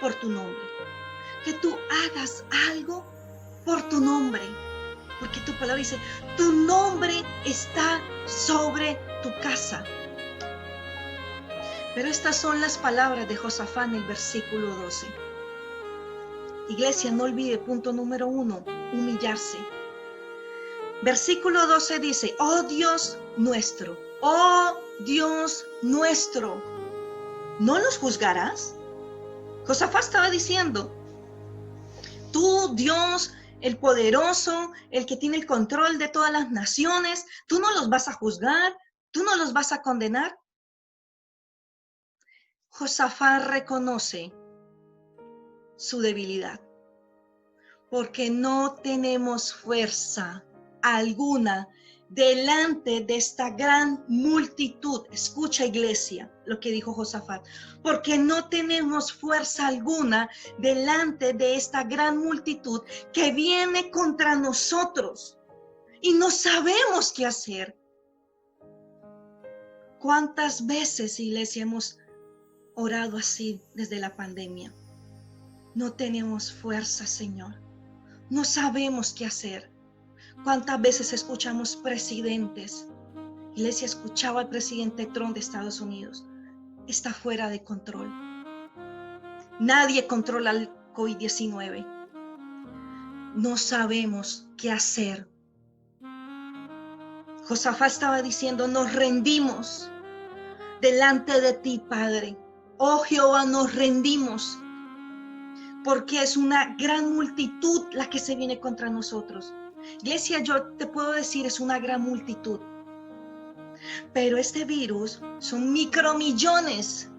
por tu nombre. Que tú hagas algo por tu nombre. Porque tu palabra dice: tu nombre está sobre tu casa. Pero estas son las palabras de Josafat en el versículo 12. Iglesia, no olvide, punto número 1, humillarse. Versículo 12 dice: oh Dios nuestro, ¿no los juzgarás? Josafat estaba diciendo: tú, Dios, el poderoso, el que tiene el control de todas las naciones. Tú no los vas a juzgar, tú no los vas a condenar. Josafat reconoce su debilidad, porque no tenemos fuerza alguna delante de esta gran multitud. Escucha, iglesia, lo que dijo Josafat, porque no tenemos fuerza alguna delante de esta gran multitud que viene contra nosotros y no sabemos qué hacer. ¿Cuántas veces, iglesia, hemos orado así desde la pandemia? No tenemos fuerza, Señor. No sabemos qué hacer. ¿Cuántas veces escuchamos presidentes? Iglesia, escuchaba al presidente Trump de Estados Unidos. Está fuera de control. Nadie controla el COVID-19. No sabemos qué hacer. Josafat estaba diciendo, nos rendimos delante de ti, Padre. Oh Jehová, nos rendimos, porque es una gran multitud la que se viene contra nosotros. Iglesia, yo te puedo decir, es una gran multitud. Pero este virus son micromillones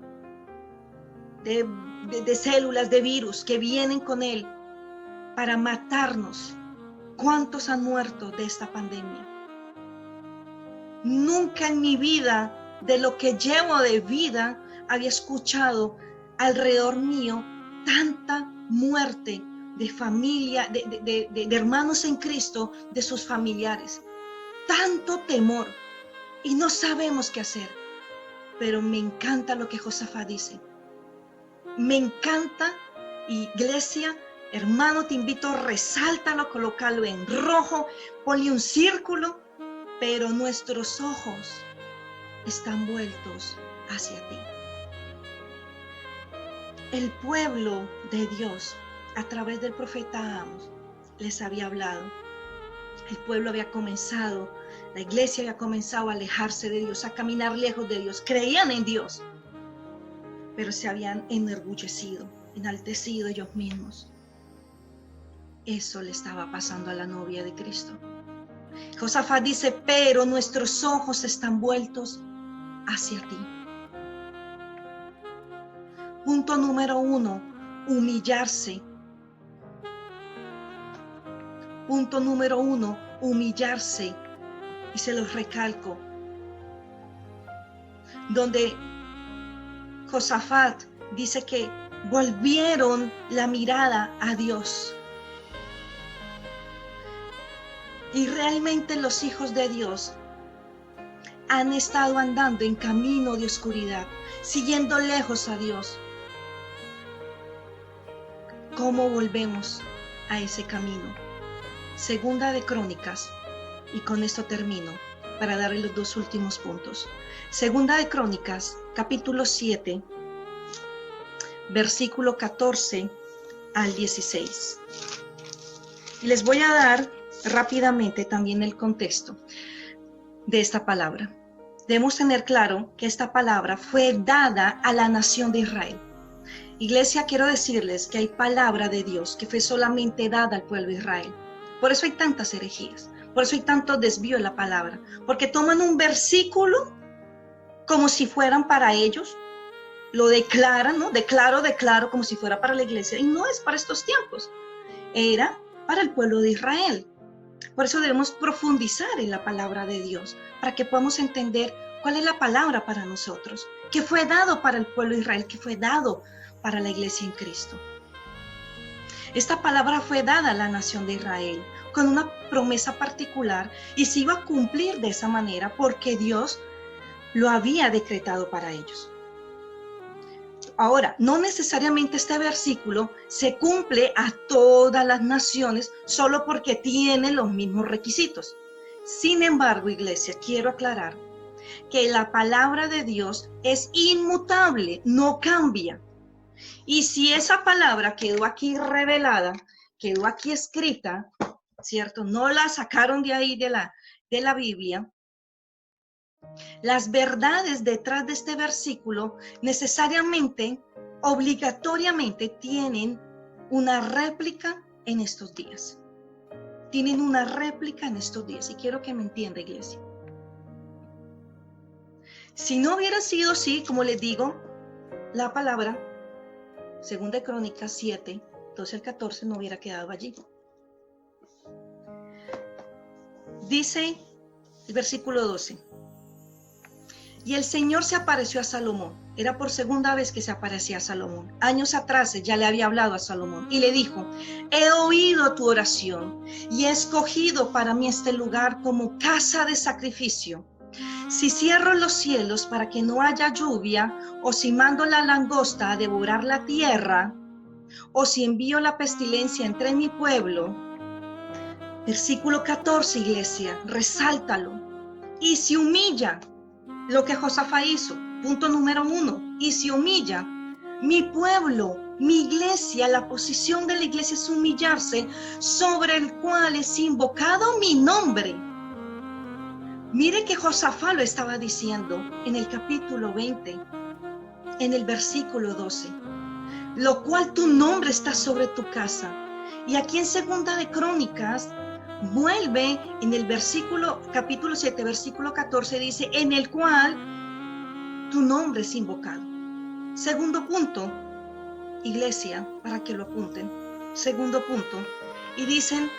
de células de virus que vienen con él para matarnos. ¿Cuántos han muerto de esta pandemia? Nunca en mi vida, de lo que llevo de vida, había escuchado alrededor mío tanta muerte de familia, de hermanos en Cristo, de sus familiares. Tanto temor y no sabemos qué hacer. Pero me encanta lo que Josafat dice. Me encanta, iglesia, hermano, te invito, resáltalo, colócalo en rojo, ponle un círculo, pero nuestros ojos están vueltos hacia ti. El pueblo de Dios, a través del profeta Amos, les había hablado. El pueblo había comenzado, la iglesia había comenzado a alejarse de Dios, a caminar lejos de Dios. Creían en Dios, pero se habían enorgullecido, enaltecido ellos mismos. Eso le estaba pasando a la novia de Cristo. Josafat dice, pero nuestros ojos están vueltos hacia ti. Punto número 1, humillarse. Punto número 1, humillarse. Y se los recalco. Donde Josafat dice que volvieron la mirada a Dios. Y realmente los hijos de Dios han estado andando en camino de oscuridad, siguiendo lejos a Dios. ¿Cómo volvemos a ese camino? Segunda de Crónicas, y con esto termino para darle los 2 últimos puntos. Segunda de Crónicas, capítulo 7, versículo 14 al 16. Y les voy a dar rápidamente también el contexto de esta palabra. Debemos tener claro que esta palabra fue dada a la nación de Israel. Iglesia, quiero decirles que hay palabra de Dios que fue solamente dada al pueblo de Israel. Por eso hay tantas herejías, por eso hay tanto desvío en la palabra, porque toman un versículo como si fueran para ellos, lo declaran, ¿no? Declaro, como si fuera para la iglesia, y no es para estos tiempos, era para el pueblo de Israel. Por eso debemos profundizar en la palabra de Dios, para que podamos entender cuál es la palabra para nosotros, que fue dado para el pueblo de Israel, que fue dado para la iglesia en Cristo. Esta palabra fue dada a la nación de Israel con una promesa particular y se iba a cumplir de esa manera porque Dios lo había decretado para ellos. Ahora, no necesariamente este versículo se cumple a todas las naciones solo porque tiene los mismos requisitos. Sin embargo, iglesia, quiero aclarar que la palabra de Dios es inmutable, no cambia. Y si esa palabra quedó aquí revelada, quedó aquí escrita, ¿cierto? No la sacaron de ahí de la Biblia. Las verdades detrás de este versículo necesariamente, obligatoriamente tienen una réplica en estos días. tienen una réplica en estos días. Y quiero que me entienda, iglesia. Si no hubiera sido así, como les digo, la palabra, 2 Crónicas 7, 12 al 14, no hubiera quedado allí. Dice el versículo 12. Y el Señor se apareció a Salomón. Era por segunda vez que se aparecía a Salomón. Años atrás ya le había hablado a Salomón y le dijo: he oído tu oración y he escogido para mí este lugar como casa de sacrificio. Si cierro los cielos para que no haya lluvia, o si mando la langosta a devorar la tierra, o si envío la pestilencia entre mi pueblo. Versículo 14, iglesia, resáltalo. Y si humilla, lo que Josafat hizo, punto número 1, y si humilla mi pueblo, mi iglesia, la posición de la iglesia es humillarse, sobre el cual es invocado mi nombre. Mire que Josafat lo estaba diciendo en el capítulo 20, en el versículo 12, lo cual tu nombre está sobre tu casa. Y aquí en 2 de Crónicas vuelve en el capítulo 7, versículo 14, dice: en el cual tu nombre es invocado. Segundo punto, iglesia, para que lo apunten. Segundo punto, y dicen: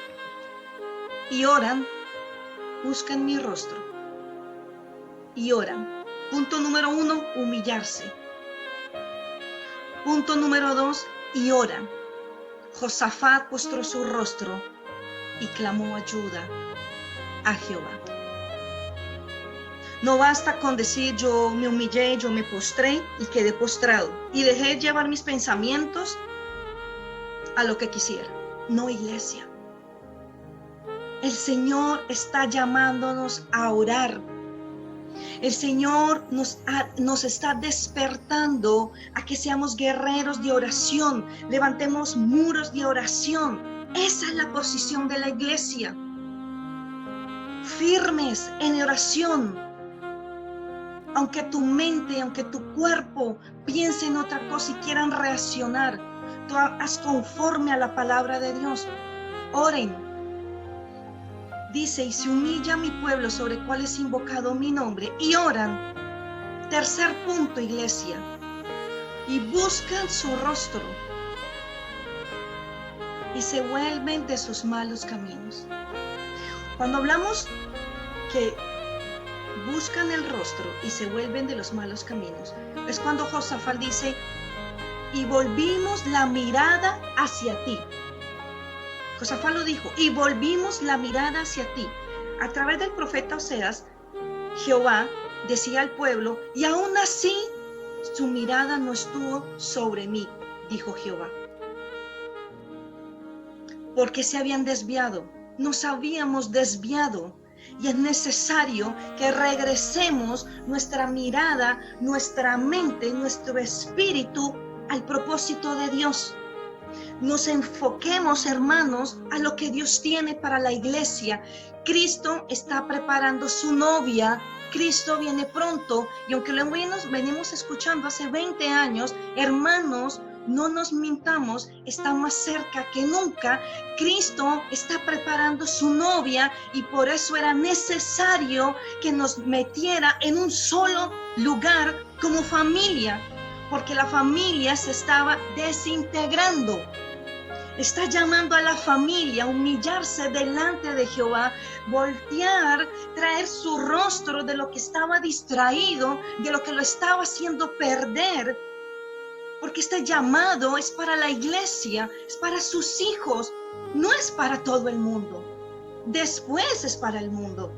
y oran, buscan mi rostro. Y oran. Punto número 1, humillarse. Punto número 2, y oran. Josafat postró su rostro y clamó ayuda a Jehová. No basta con decir: yo me humillé, yo me postré y quedé postrado y dejé llevar mis pensamientos a lo que quisiera. No, iglesia. El Señor está llamándonos a orar. El Señor nos está despertando a que seamos guerreros de oración, levantemos muros de oración. Esa es la posición de la iglesia. Firmes en oración. Aunque tu mente, aunque tu cuerpo piense en otra cosa y quieran reaccionar, tú haz conforme a la palabra de Dios. Oren. Dice: y se humilla mi pueblo sobre el cual es invocado mi nombre, y oran. Tercer punto, iglesia, y buscan su rostro y se vuelven de sus malos caminos. Cuando hablamos que buscan el rostro y se vuelven de los malos caminos, es cuando Josafat dice: y volvimos la mirada hacia ti. Josafat lo dijo: y volvimos la mirada hacia ti. A través del profeta Oseas, Jehová decía al pueblo: y aún así su mirada no estuvo sobre mí, dijo Jehová. Porque se habían desviado, nos habíamos desviado. Y es necesario que regresemos nuestra mirada, nuestra mente, nuestro espíritu al propósito de Dios. Nos enfoquemos, hermanos, a lo que Dios tiene para la iglesia. Cristo está preparando su novia. Cristo viene pronto. Y aunque lo venimos escuchando hace 20 años, hermanos, no nos mintamos, está más cerca que nunca. Cristo está preparando su novia y por eso era necesario que nos metiera en un solo lugar como familia, porque la familia se estaba desintegrando. Está llamando a la familia a humillarse delante de Jehová, voltear, traer su rostro de lo que estaba distraído, de lo que lo estaba haciendo perder. Porque este llamado es para la iglesia, es para sus hijos, no es para todo el mundo. Después es para el mundo.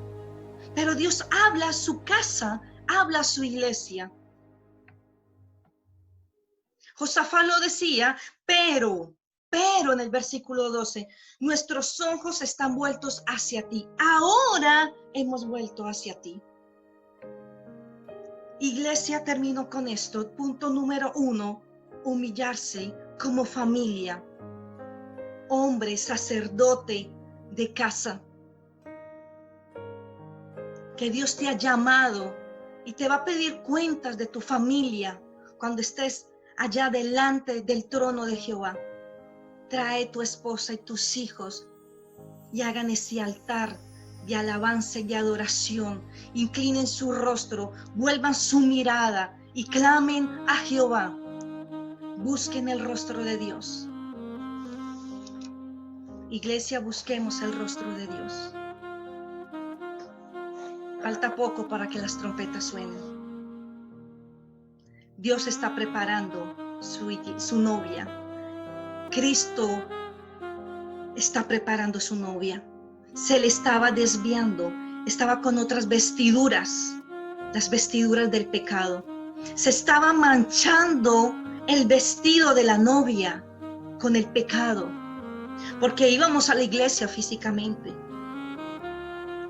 Pero Dios habla a su casa, habla a su iglesia. Josafat lo decía, pero en el versículo 12, nuestros ojos están vueltos hacia ti. Ahora hemos vuelto hacia ti. Iglesia, termino con esto. Punto número 1, humillarse como familia. Hombre, sacerdote de casa. Que Dios te ha llamado y te va a pedir cuentas de tu familia cuando estés allá delante del trono de Jehová. Trae tu esposa y tus hijos y hagan ese altar de alabanza y de adoración. Inclinen su rostro, vuelvan su mirada y clamen a Jehová. Busquen el rostro de Dios. Iglesia, busquemos el rostro de Dios. Falta poco para que las trompetas suenen. Dios está preparando su novia. Cristo está preparando su novia. Se le estaba desviando, estaba con otras vestiduras, las vestiduras del pecado. Se estaba manchando el vestido de la novia con el pecado, porque íbamos a la iglesia físicamente,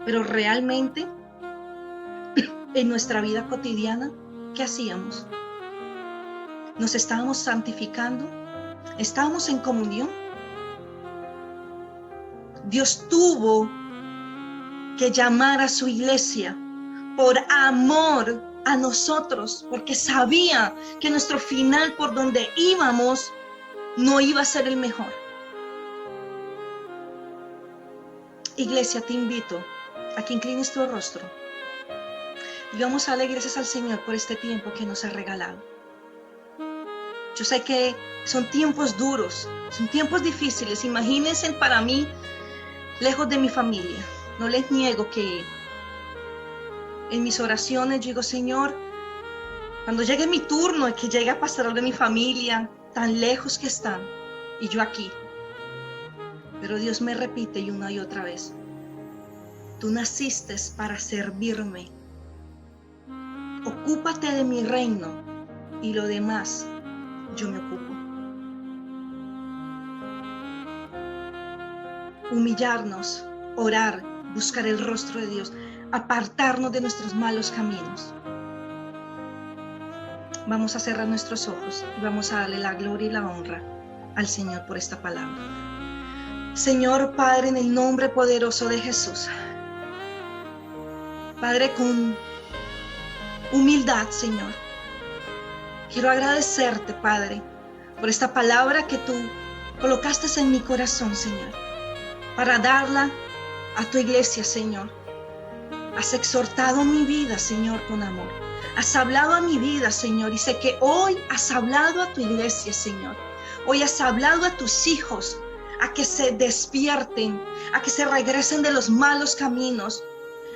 pero realmente en nuestra vida cotidiana, ¿qué hacíamos? ¿Nos estábamos santificando? ¿Estábamos en comunión? Dios tuvo que llamar a su iglesia por amor a nosotros, porque sabía que nuestro final por donde íbamos no iba a ser el mejor. Iglesia, te invito a que inclines tu rostro y vamos a darle gracias al Señor por este tiempo que nos ha regalado. Yo sé que son tiempos duros, son tiempos difíciles. Imagínense para mí, lejos de mi familia. No les niego que en mis oraciones yo digo, Señor, cuando llegue mi turno y que llegue a pastorear de mi familia, tan lejos que están, y yo aquí. Pero Dios me repite y una y otra vez, tú naciste para servirme. Ocúpate de mi reino y lo demás yo me ocupo. Humillarnos, orar, buscar el rostro de Dios, apartarnos de nuestros malos caminos. Vamos a cerrar nuestros ojos y vamos a darle la gloria y la honra al Señor por esta palabra. Señor Padre, en el nombre poderoso de Jesús, Padre, con humildad, Señor, quiero agradecerte, Padre, por esta palabra que tú colocaste en mi corazón, Señor, para darla a tu iglesia, Señor. Has exhortado mi vida, Señor, con amor. Has hablado a mi vida, Señor, y sé que hoy has hablado a tu iglesia, Señor. Hoy has hablado a tus hijos, a que se despierten, a que se regresen de los malos caminos,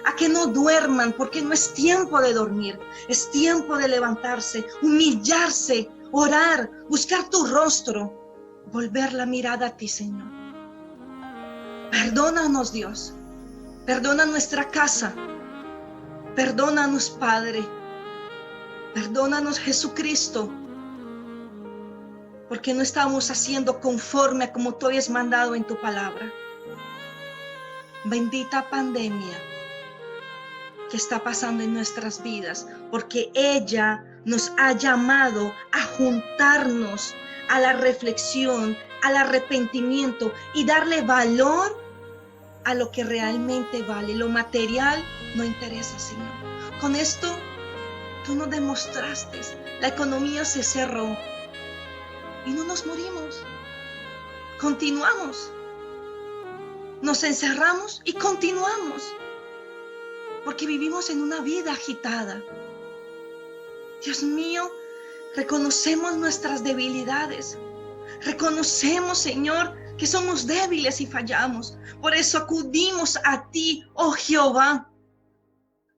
a que no duerman, porque no es tiempo de dormir, es tiempo de levantarse, humillarse, orar, buscar tu rostro, volver la mirada a ti, Señor. Perdónanos, Dios, perdona nuestra casa, perdónanos, Padre, perdónanos, Jesucristo, porque no estamos haciendo conforme a como tú habías mandado en tu palabra. Bendita pandemia que está pasando en nuestras vidas, porque ella nos ha llamado a juntarnos a la reflexión, al arrepentimiento y darle valor a lo que realmente vale. Lo material no interesa, Señor. Con esto tú nos demostraste, la economía se cerró y no nos morimos. Continuamos. Nos encerramos y continuamos. Porque vivimos en una vida agitada. Dios mío, reconocemos nuestras debilidades. Reconocemos, Señor, que somos débiles y fallamos. Por eso acudimos a ti, oh Jehová.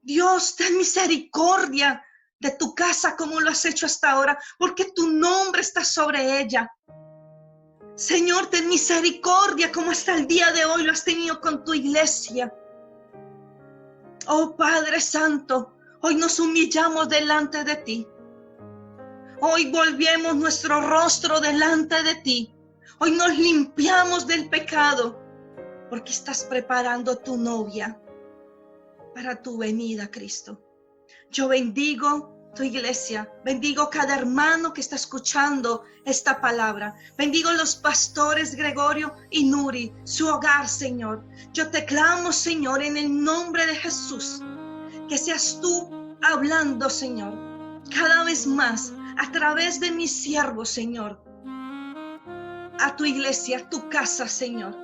Dios, ten misericordia de tu casa como lo has hecho hasta ahora, porque tu nombre está sobre ella. Señor, ten misericordia como hasta el día de hoy lo has tenido con tu iglesia. Oh Padre Santo, hoy nos humillamos delante de ti. Hoy volvemos nuestro rostro delante de ti. Hoy nos limpiamos del pecado, porque estás preparando tu novia para tu venida, Cristo. Yo bendigo tu iglesia, bendigo cada hermano que está escuchando esta palabra. Bendigo los pastores Gregorio y Nuri, su hogar, Señor. Yo te clamo, Señor, en el nombre de Jesús, que seas tú hablando, Señor, cada vez más a través de mis siervos, Señor, a tu iglesia, a tu casa, Señor.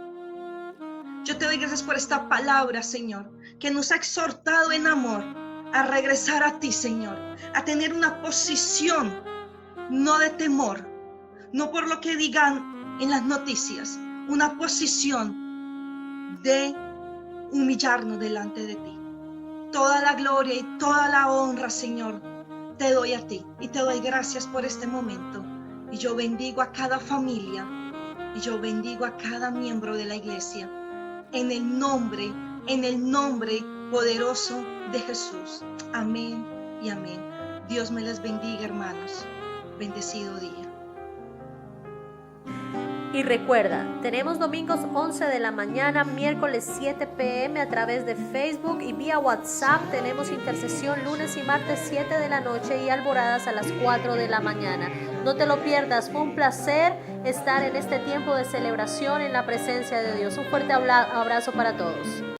Yo te doy gracias por esta palabra, Señor, que nos ha exhortado en amor a regresar a ti, Señor, a tener una posición no de temor, no por lo que digan en las noticias, una posición de humillarnos delante de ti. Toda la gloria y toda la honra, Señor, te doy a ti y te doy gracias por este momento. Y yo bendigo a cada familia y yo bendigo a cada miembro de la iglesia en el nombre poderoso de Jesús. Amén y amén. Dios me les bendiga, hermanos. Bendecido día. Y recuerda, tenemos domingos 11 de la mañana, miércoles 7 p.m. a través de Facebook y vía WhatsApp. Tenemos intercesión lunes y martes 7 de la noche y alboradas a las 4 de la mañana. No te lo pierdas, fue un placer estar en este tiempo de celebración en la presencia de Dios. Un fuerte abrazo para todos.